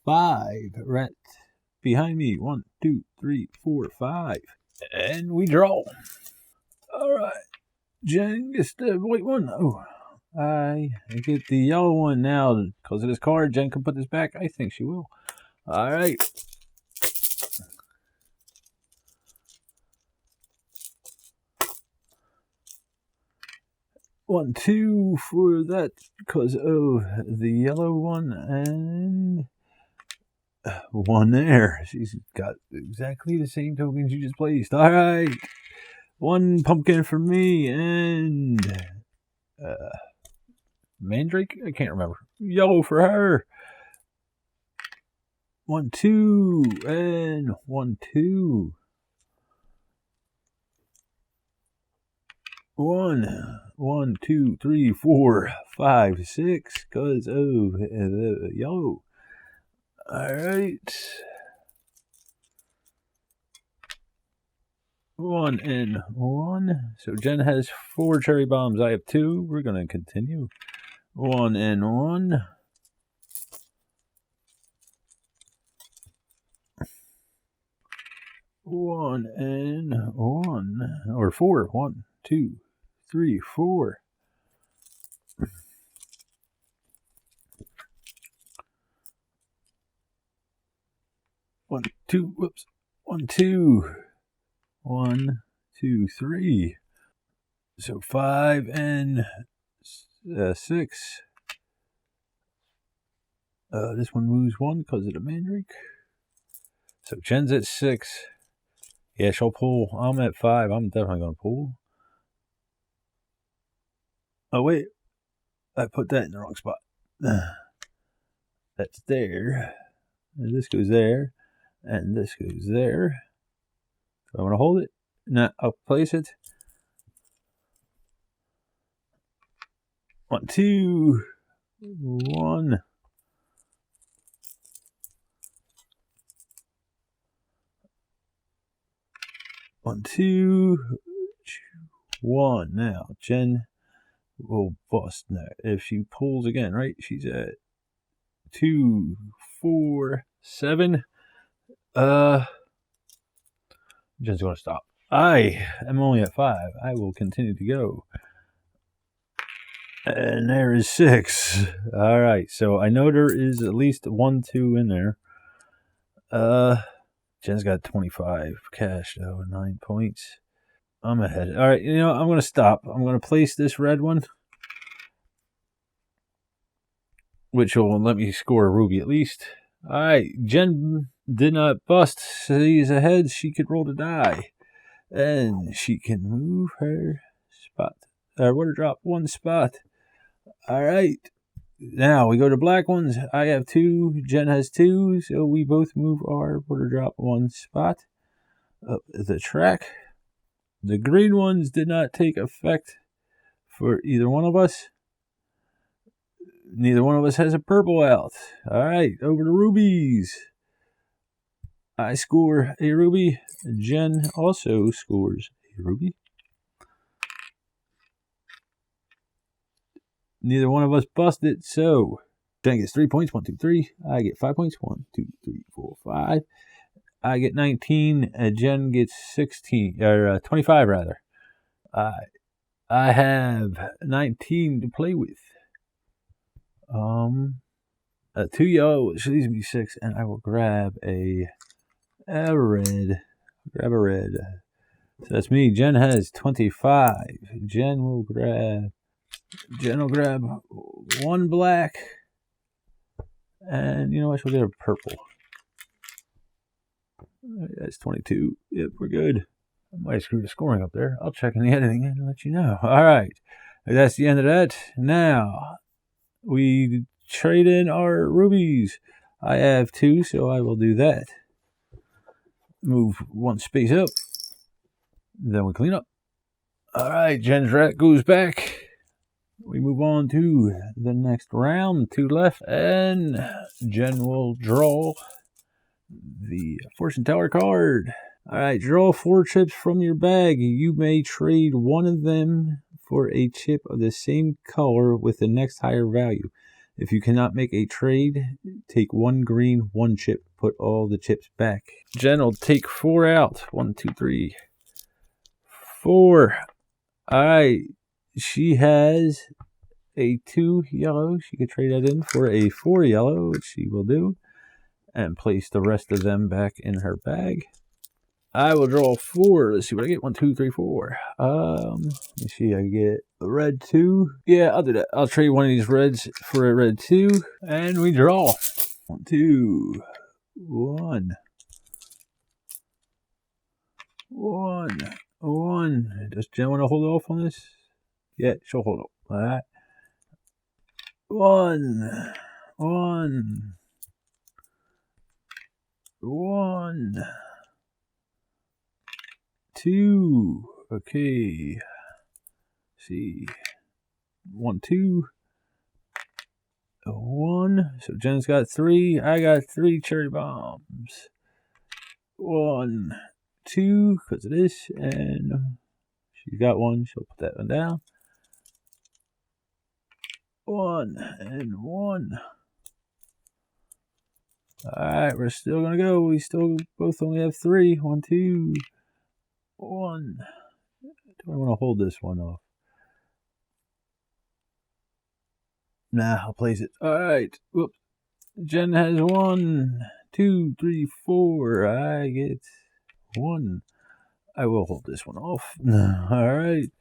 5 rat behind me. 1, 2, 3, 4, 5. And we draw. Alright. Jen gets the white one. Oh, I get the yellow one now because of this card. Jen can put this back. I think she will. Alright. One, 2 for that because of the yellow one, and 1 there. She's got exactly the same tokens you just placed. All right. 1 pumpkin for me, and mandrake? I can't remember. Yellow for her. 1, 2, and 1, 2. 1, 2, 3, 4, 5, 6, because of the yellow. All right. 1 and 1. So Jen has 4 cherry bombs. I have 2. We're going to continue. 1 and 1. 1 and 1. Or 4. 1, 2, 3, 4. 1, 2. Whoops. 1, 2. 1, 2, 3. So 5 and 6. This one moves 1 because of the mandrake. So Jen's at 6. Yeah, she'll pull. I'm at 5. I'm definitely going to pull. Oh, wait. I put that in the wrong spot. That's there. And this goes there. And this goes there. I want to hold it. No, I'll place it. 1, 2, 1. 1, 2, 1. Now, Jen will bust now. If she pulls again, right? She's at 2, 4, 7. Jen's going to stop. I am only at 5. I will continue to go. And there is 6. All right. So I know there is at least 1, 2 in there. Jen's got 25 cash though, 9 points. I'm ahead. All right. I'm going to stop. I'm going to place this red one, which will let me score a ruby at least. All right. Jen did not bust. She's ahead. She could roll the die. And she can move her spot. Water drop 1 spot. All right. Now we go to black ones. I have 2. Jen has 2. So we both move our water drop 1 spot up the track. The green ones did not take effect for either one of us. Neither one of us has a purple out. All right. Over to rubies. I score a ruby. Jen also scores a ruby. Neither one of us busted, so Jen gets 3 points. 1, 2, 3. I get 5 points. 1, 2, 3, 4, 5. I get 19. Jen gets 16 or 25 rather. I have 19 to play with. 2 yellow, which leaves me 6, and I will grab a red. Grab a red. So that's me. Jen has 25. Jen will grab 1 black. And you know what? She'll get a purple. That's 22. Yep, we're good. I might have screwed the scoring up there. I'll check in the editing and let you know. All right. That's the end of that. Now, we trade in our rubies. I have 2, so I will do that. Move 1 space up. Then we clean up. All right, Jen's rat goes back. We move on to the next round. 2 left, and Jen will draw the fortune teller card. All right, draw 4 chips from your bag. You may trade one of them for a chip of the same color with the next higher value. If you cannot make a trade, take 1 green, 1 chip. Put all the chips back. Jen will take 4 out. 1, 2, 3, 4. All right. She has a 2 yellow. She could trade that in for a 4 yellow, which she will do. And place the rest of them back in her bag. I will draw 4. Let's see what I get. 1, 2, 3, 4. Let me see. I get a red 2. Yeah, I'll do that. I'll trade one of these reds for a red 2. And we draw. 1, 2, 1. 1. 1. Does Jen want to hold off on this? Yeah, she'll hold off. All right. 1. 1. 1. 2. Okay. See. 1, 2. 1. So Jen's got 3. I got 3 cherry bombs. 1, 2, because of this, and she's got 1. She'll put that one down. 1 and 1. Alright, we're still gonna go. We still both only have 3. 1, 2, 1. Do I want to hold this one off? Nah, I'll place it. Alright. Whoops. Jen has 1, 2, 3, 4. I get 1. I will hold this one off. Alright.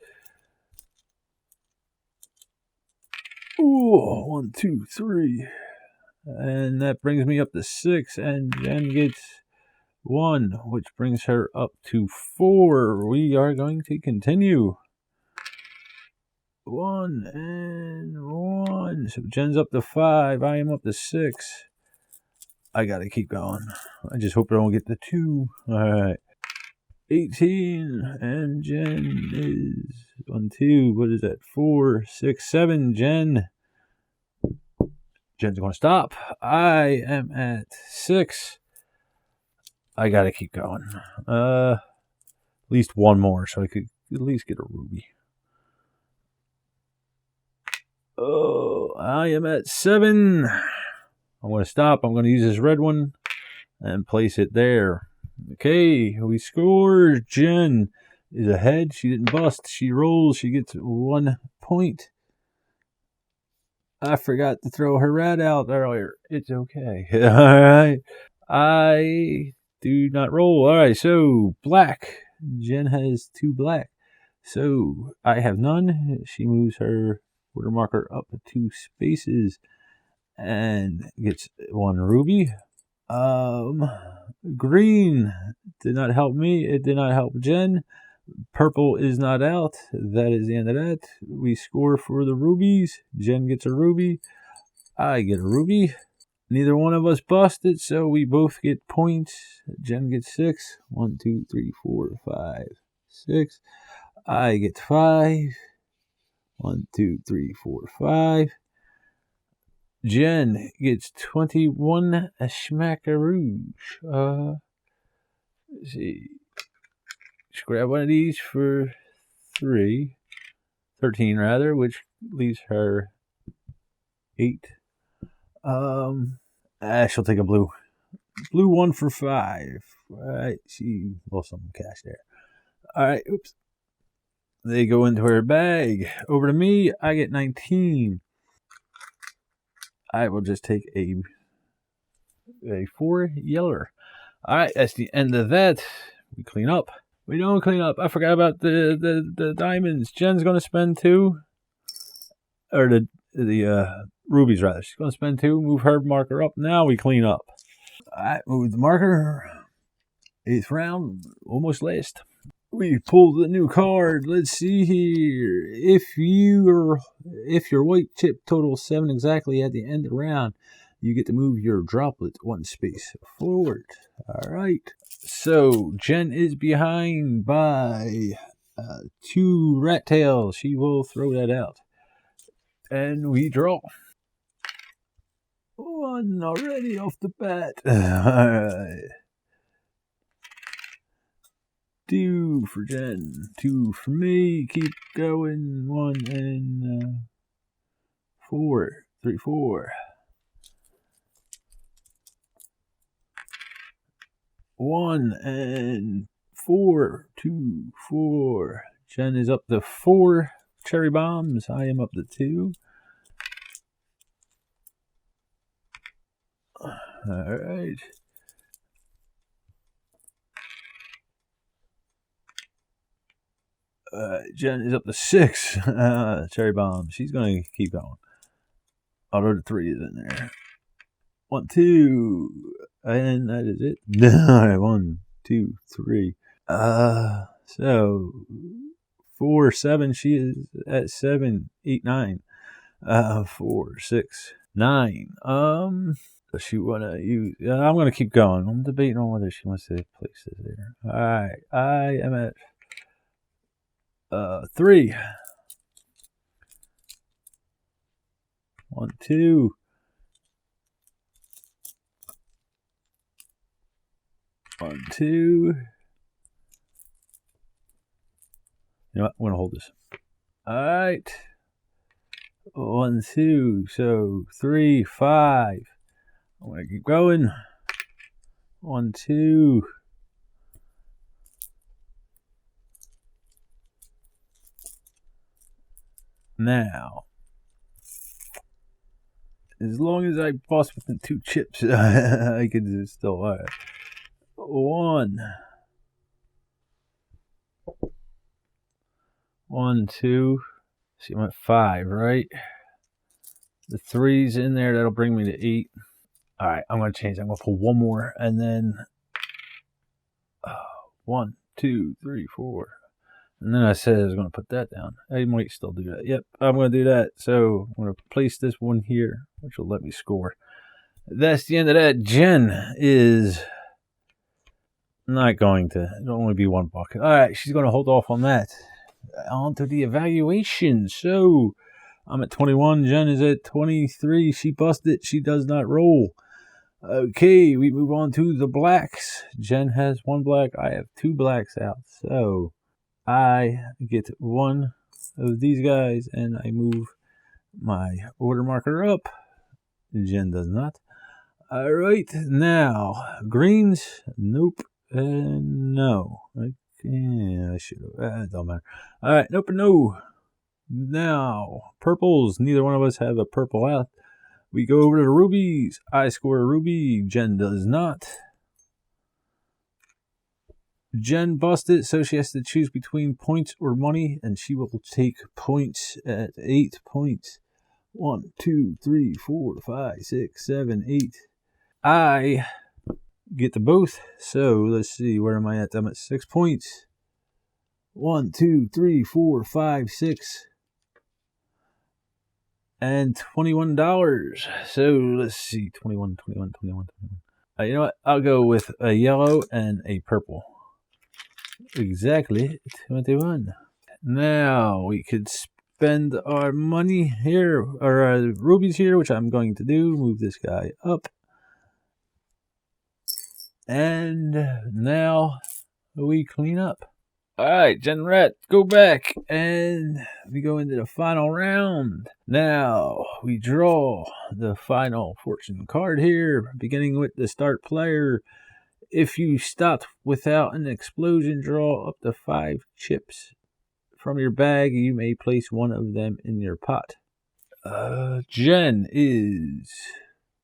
Ooh, 1, 2, 3. And that brings me up to 6. And Jen gets 1, which brings her up to 4. We are going to continue. 1 and 1. So Jen's up to 5. I am up to 6. I gotta keep going. I just hope I don't get the 2. Alright. 18, and Jen is 1, 2. What is that? 4, 6, 7. Jen's going to stop. I am at 6. I gotta keep going. At least one more, so I could at least get a ruby. Oh, I am at 7. I'm going to stop. I'm going to use this red one and place it there. Okay, we score. Jen is ahead. She didn't bust. She rolls. She gets 1 point. I forgot to throw her rat out earlier. It's okay. All right. I do not roll. All right, so black. Jen has 2 black. So I have none. She moves her water marker up 2 spaces and gets 1 ruby. Green did not help me. It did not help Jen. Purple is not out. That is the end of that. We score for the rubies. Jen gets a ruby. I get a ruby. Neither one of us busted, so we both get points. Jen gets 6. 1, 2, 3, 4, 5, 6. I get 5. 1, 2, 3, 4, 5. Jen gets 21 smackaroos. Let's see. Let's grab one of these for 13 rather, which leaves her 8. She'll take a blue. Blue 1 for 5. Alright, she lost some cash there. Alright, oops. They go into her bag. Over to me, I get 19. I will just take a 4 yeller. Alright, that's the end of that. We clean up. We don't clean up. I forgot about the diamonds. Jen's going to spend 2. Or the rubies, rather. She's going to spend 2. Move her marker up. Now we clean up. Alright, move the marker. 8th round. Almost last. We pulled the new card. Let's see here. If your white chip totals 7 exactly at the end of the round, you get to move your droplet 1 space forward. All right. So Jen is behind by 2 rat tails. She will throw that out, and we draw. 1 already off the bat. All right. 2 for Jen, 2 for me. Keep going. 1 and 4. 3, 4. 1 and 4. 2, 4. Jen is up to 4 cherry bombs. I am up to 2. All right. Jen is up to 6 cherry bombs. She's going to keep going. Although the 3 is in there. 1, 2. And that is it. 1, 2, 3. So 4, 7. She is at 7, 8, 9. 4, 6, 9. Does she want to use? I'm going to keep going. I'm debating on whether she wants to place this there. All right. I am at 3. 1, 2. 1, 2. You know what? I'm going to hold this. All right. 1, 2. So 3, 5. I'm going to keep going. 1, 2. Now, as long as I bust with the 2 chips, I can do still. All right. 1. 1, 2. See, I'm at 5, right? The 3's in there. That'll bring me to 8. All right, I'm going to change. I'm going to pull 1 more, and then 1, 2, 3, 4. And then I said I was going to put that down. I might still do that. Yep, I'm going to do that. So I'm going to place this one here, which will let me score. That's the end of that. Jen is Not going to. It'll only be $1. All right, she's going to hold off on that. On to the evaluation. So I'm at 21. Jen is at 23. She busted. She does not roll. Okay, we move on to the blacks. Jen has 1 black. I have 2 blacks out. So I get one of these guys, and I move my order marker up. Jen does not. All right, now greens. Nope. No. I should have. It don't matter. All right, nope, no. Now purples. Neither one of us have a purple out. We go over to the rubies. I score a ruby. Jen does not. Jen busted, so she has to choose between points or money, and she will take points at 8 points. 1, 2, 3, 4, 5, 6, 7, 8. I get to both, so let's see, where am I at? I'm at 6 points. 1, 2, 3, 4, 5, 6. And $21. So let's see, 21. You know what? I'll go with a yellow and a purple. Exactly 21. Now we could spend our money here, or our rubies here, which I'm going to do. Move this guy up. And now we clean up. All right, Jen Rat, go back, and we go into the final round. Now we draw the final fortune card here, beginning with the start player. If you stopped without an explosion, draw up to 5 chips from your bag. You may place one of them in your pot. Jen is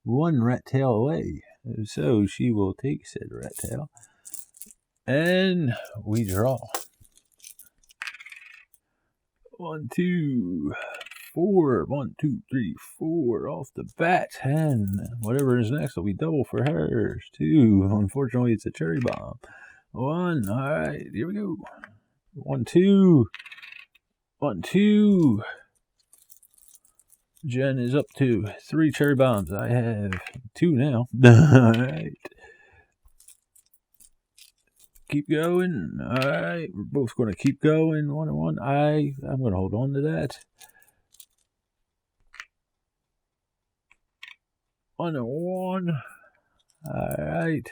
1 rat tail away, so she will take said rat tail. And we draw. 1, 2, 4. 1, 2, 3, 4 off the bat. And whatever is next will be double for hers. 2. Unfortunately, it's a cherry bomb. 1. All right, here we go. 1, 2. 1, 2. Jen is up to 3 cherry bombs. I have 2 now. All right. Keep going. All right, we're both going to keep going. 1 and 1. I'm going to hold on to that. 1 and 1. All right.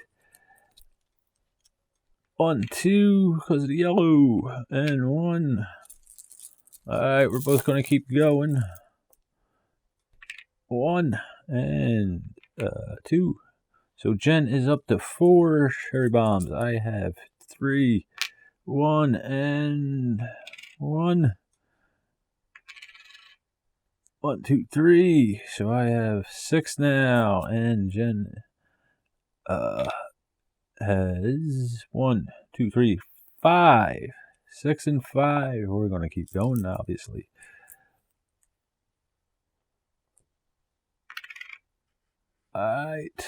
1, 2, because of the yellow. And 1. All right, we're both going to keep going. 1 and 2. So Jen is up to 4 cherry bombs. I have 3. 1 and 1. 1, 2, 3. So I have 6 now, and Jen has 1, 2, 3, 5. 6 and 5. We're gonna keep going, obviously. All right,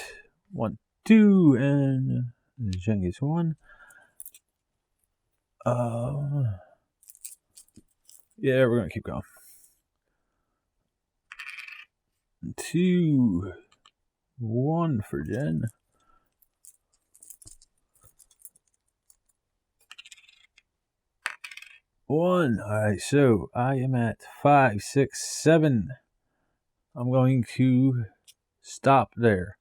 1, 2, and Jen gets 1. Yeah, we're gonna keep going. 2, 1 for Jen. All right, so I am at 5, 6, 7. I'm going to stop there.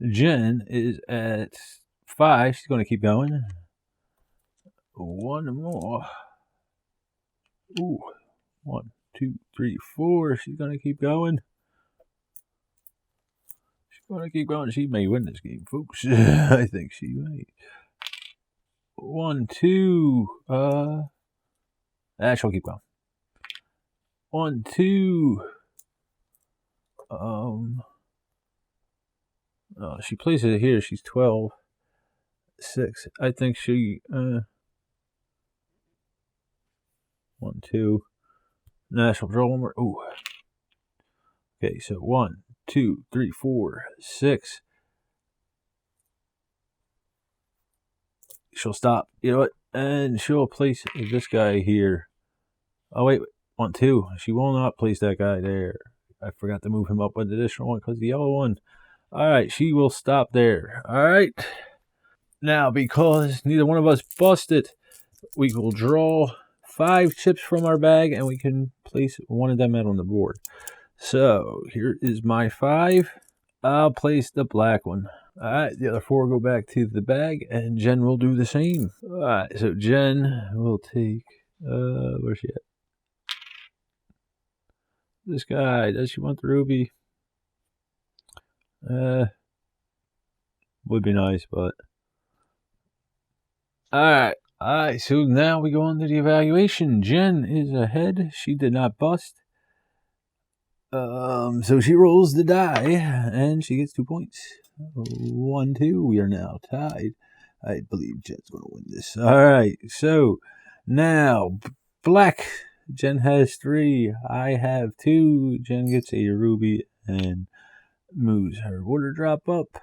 Jen is at 5. She's going to keep going. 1 more. Ooh. 1, 2, 3, 4. She's going to keep going. She's going to keep going. She may win this game, folks. I think she may. 1, 2. She'll keep going. 1, 2. She places it here. She's 12. 6. I think she. 1, 2. She'll draw one more. Ooh. Okay, so 1, 2, 3, 4, 6. She'll stop. You know what? And she'll place this guy here. Oh, wait. 1, 2. She will not place that guy there. I forgot to move him up with the additional one because the yellow one. All right. She will stop there. All right. Now, because neither one of us busted, we will draw 5 chips from our bag and we can place one of them out on the board. So here is my 5. I'll place the black one. Alright, the other 4 go back to the bag, and Jen will do the same. Alright, so Jen will take, where's she at? This guy, does she want the ruby? Would be nice, but... Alright, so now we go on to the evaluation. Jen is ahead. She did not bust. So she rolls the die, and she gets 2 points. 1, 2, we are now tied. I believe Jen's going to win this. Alright, so now, black. Jen has 3. I have 2. Jen gets a ruby and moves her water drop up.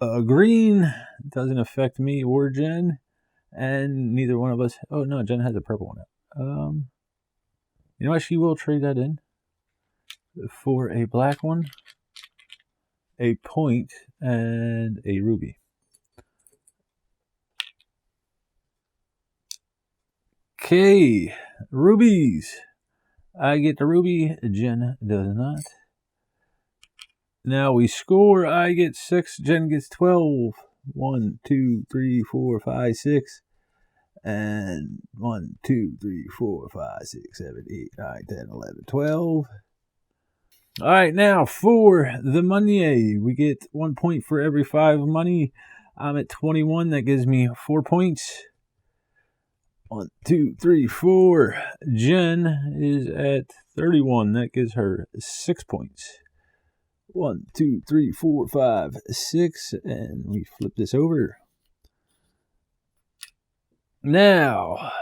Green doesn't affect me or Jen, and neither one of us. Oh no, Jen has a purple one. You know what? She will trade that in for a black one, a point, and a ruby. Okay, rubies. I get the ruby. Jen does not. Now we score. I get 6. Jen gets 12. 1, 2, 3, 4, 5, 6. And 1, 2, 3, 4, 5, 6, 7, 8, 9, 10, 11, 12. Alright, now for the money. We get 1 point for every 5 money. I'm at 21. That gives me 4 points. 1, 2, 3, 4. Jen is at 31. That gives her 6 points. 1, 2, 3, 4, 5, 6. And we flip this over. Now,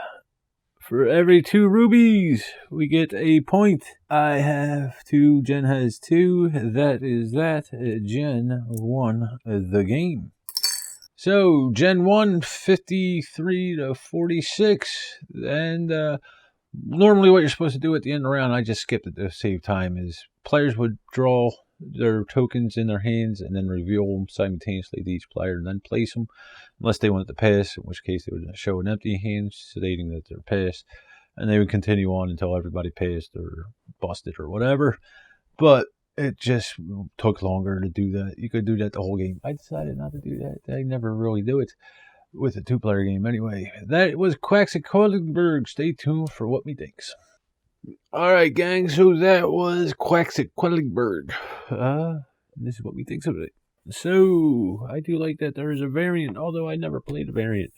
for every 2 rubies, we get a point. I have 2. Jen has 2. That is that. Jen won the game. So, Jen won 53 to 46. And normally what you're supposed to do at the end of the round, I just skipped it to save time, is players would draw their tokens in their hands and then reveal them simultaneously to each player and then place them, unless they wanted to pass, in which case they would show an empty hand stating that they're passed, and they would continue on until everybody passed or busted or whatever. But it just took longer to do that. You could do that the whole game. I decided not to do that. I never really do it with a 2-player game anyway. That was Quacks of Quedlinburg. Stay tuned for what me thinks. Alright, gang, so that was Quacks of Quedlinburg. This is what we think of it. So, I do like that there is a variant, although I never played a variant.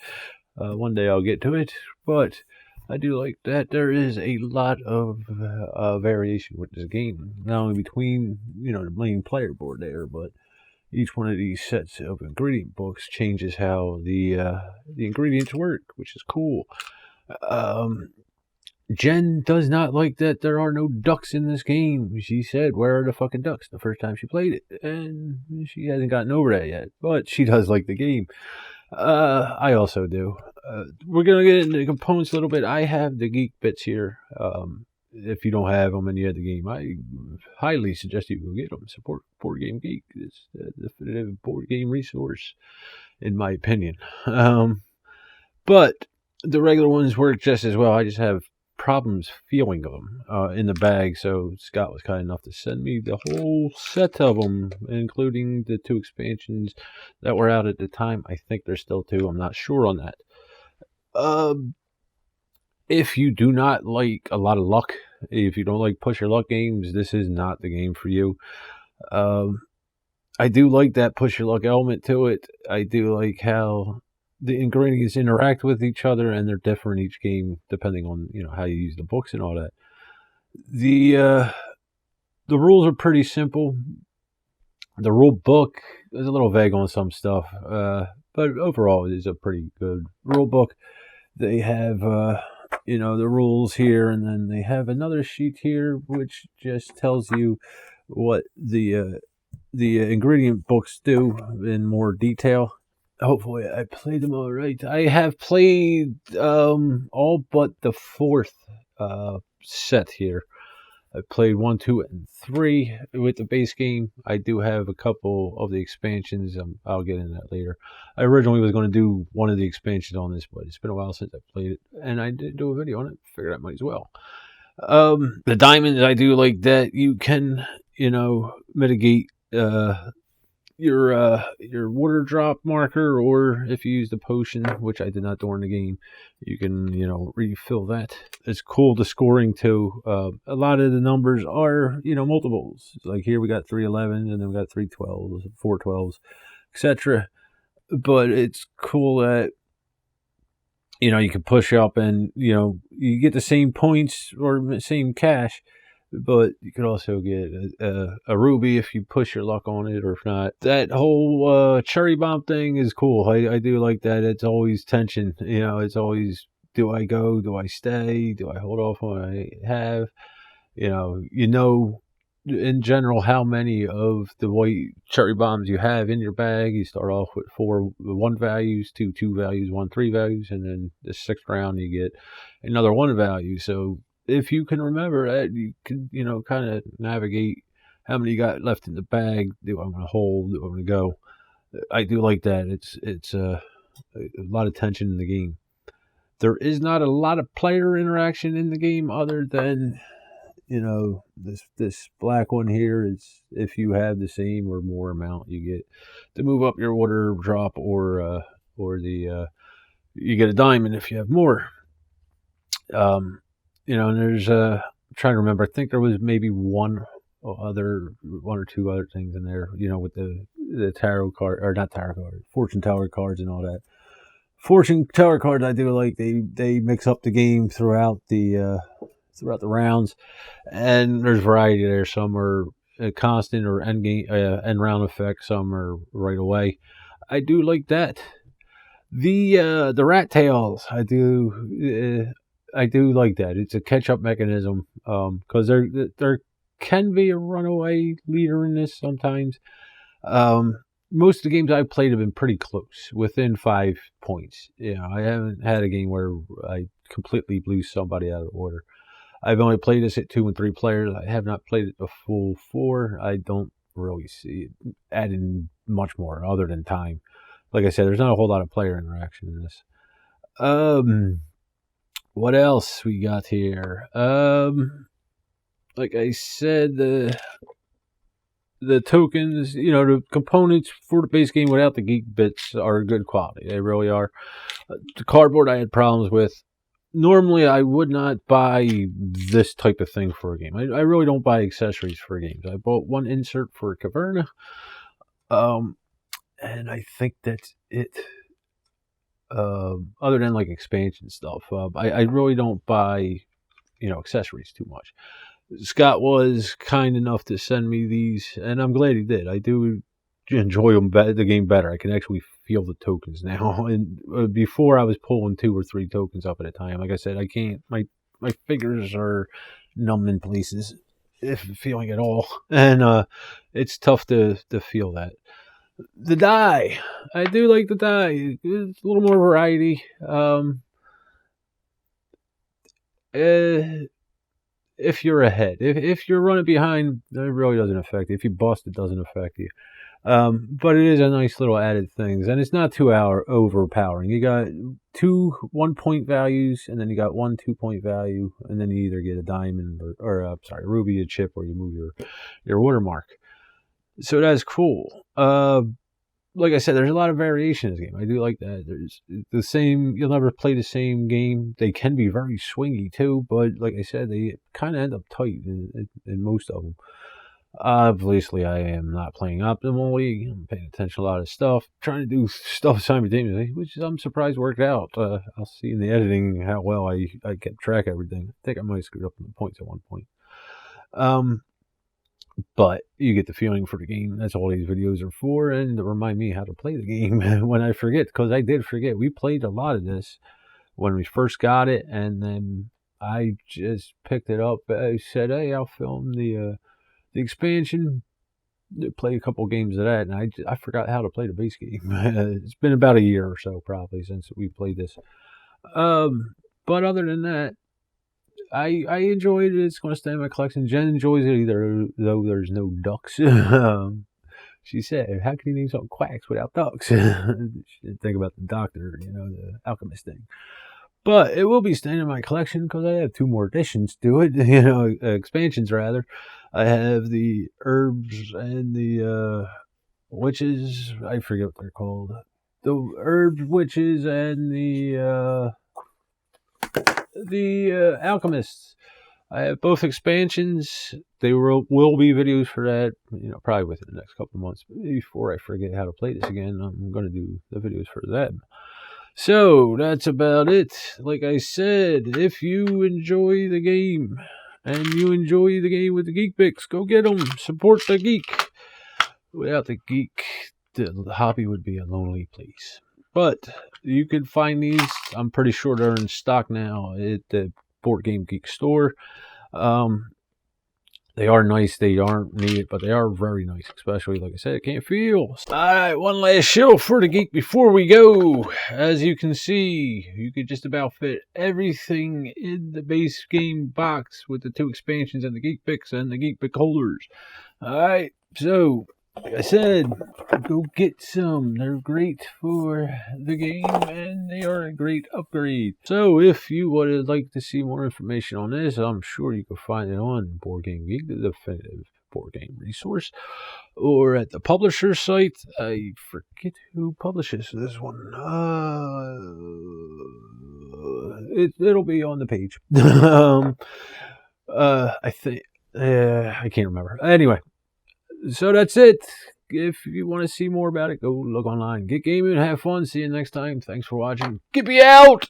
One day I'll get to it, but I do like that there is a lot of variation with this game. Not only between, the main player board there, but each one of these sets of ingredient books changes how the ingredients work, which is cool. Jen does not like that there are no ducks in this game. She said, "Where are the fucking ducks?" the first time she played it. And she hasn't gotten over that yet. But she does like the game. I also do. We're going to get into the components a little bit. I have the geek bits here. If you don't have them and you have the game, I highly suggest you go get them. Support Board Game Geek. It's the definitive board game resource, in my opinion. But the regular ones work just as well. I just have problems feeling them in the bag, so Scott was kind enough to send me the whole set of them, including the 2 expansions that were out at the time. I think there's still 2. I'm not sure on that. If you do not like a lot of luck, if you don't like push your luck games, this is not the game for you. I do like that push your luck element to it. I do like how the ingredients interact with each other, and they're different each game depending on how you use the books and all that. The rules are pretty simple. The rule book is a little vague on some stuff, but overall it is a pretty good rule book. They have the rules here, and then they have another sheet here which just tells you what the ingredient books do in more detail. Hopefully I played them all right. I have played all but the 4th set here. I played 1, 2, and 3 with the base game. I do have a couple of the expansions. I'll get into that later. I originally was going to do one of the expansions on this, but it's been a while since I played it, and I did do a video on it. Figured I might as well. The diamonds, I do like that you can, mitigate your water drop marker, or if you use the potion, which I did not during the game, you can refill that. It's cool, the scoring too. A lot of the numbers are multiples. Like here we got 311, and then we got 312s, 412s, etc. But it's cool that you can push up and you get the same points or same cash, but you could also get a ruby if you push your luck on it, or if not. That whole cherry bomb thing is cool. I do like that. It's always tension. It's always, do I go? Do I stay? Do I hold off on what I have? In general how many of the white cherry bombs you have in your bag. You start off with 4 1 values, 2 2 values, 1 3 values, and then the 6th round you get another 1 value. So if you can remember that, you can kind of navigate how many you got left in the bag. Do I want to hold? Do I want to go? I do like that. It's a lot of tension in the game. There is not a lot of player interaction in the game, other than this black one here is if you have the same or more amount, you get to move up your water drop, or you get a diamond if you have more. And there's I'm trying to remember. I think there was maybe one or 2 other things in there. With the tarot card, or not tarot card, fortune teller cards and all that. Fortune teller cards, I do like. They mix up the game throughout the rounds, and there's variety there. Some are constant or end game, end round effect. Some are right away. I do like that. The rat tails, I do like that. It's a catch up mechanism, because there can be a runaway leader in this sometimes. Most of the games I've played have been pretty close, within 5 points. I haven't had a game where I completely blew somebody out of order. I've only played this at 2 and 3 players. I have not played it a full 4. I don't really see it adding much more other than time. Like I said, there's not a whole lot of player interaction in this. What else we got here? Like I said, the tokens, the components for the base game without the geek bits are good quality. They really are. The cardboard I had problems with. Normally, I would not buy this type of thing for a game. I really don't buy accessories for games. I bought one insert for Caverna, and I think that's it. Other than like expansion stuff, I really don't buy, accessories too much. Scott was kind enough to send me these, and I'm glad he did. I do enjoy the game better. I can actually feel the tokens now. And before I was pulling 2 or 3 tokens up at a time. Like I said, I can't. My fingers are numb in places, if feeling at all, and it's tough to feel that. The die, I do like the die. It's a little more variety. If you're ahead, if you're running behind, it really doesn't affect you. If you bust, it doesn't affect you. But it is a nice little added things, and it's not too overpowering. You got 2 1-point values, and then you got 1 2-point value, and then you either get a diamond or ruby, a chip, or you move your watermark. So that's cool. Like I said, there's a lot of variation in this game. I do like that. There's the same. You'll never play the same game. They can be very swingy too, but like I said, they kind of end up tight in most of them. Obviously, I am not playing optimally. I'm paying attention to a lot of stuff, trying to do stuff simultaneously, which I'm surprised worked out. I'll see in the editing how well I kept track of everything. I think I might have screwed up on the points at one point. But you get the feeling for the game. That's all these videos are for, and to remind me how to play the game when I forget, because I did forget. We played a lot of this when we first got it, and then I just picked it up. I said, hey, I'll film the expansion, play a couple games of that, and I forgot how to play the base game. It's been about a year or so probably since we played this. But other than that, I enjoyed it. It's going to stay in my collection. Jen enjoys it either, though there's no ducks. She said, "How can you name something Quacks without ducks?" She didn't think about the doctor, the alchemist thing. But it will be staying in my collection because I have 2 more additions to it. Expansions rather. I have the herbs and the witches. I forget what they're called. The herbs, witches, and the alchemists. I have both expansions. There will be videos for that, probably within the next couple of months. Before I forget how to play this again, I'm going to do the videos for them. So, that's about it. Like I said, if you enjoy the game, and you enjoy the game with the Geek Picks, go get them. Support the geek. Without the geek, the hobby would be a lonely place. But you can find these. I'm pretty sure they're in stock now at the Board Game Geek store. They are nice. They aren't neat, but they are very nice. Especially, like I said, it can't feel. Alright, one last show for the geek before we go. As you can see, you could just about fit everything in the base game box with the 2 expansions and the Geek Picks and the Geek Pick holders. Alright, so like I said, go get some. They're great for the game, and they are a great upgrade. So, if you would like to see more information on this, I'm sure you can find it on Board Game Geek, the definitive board game resource, or at the publisher site. I forget who publishes this one. It'll be on the page. I think. I can't remember. Anyway. So that's it. If you want to see more about it, go look online. Get gaming, have fun. See you next time. Thanks for watching. Get me out!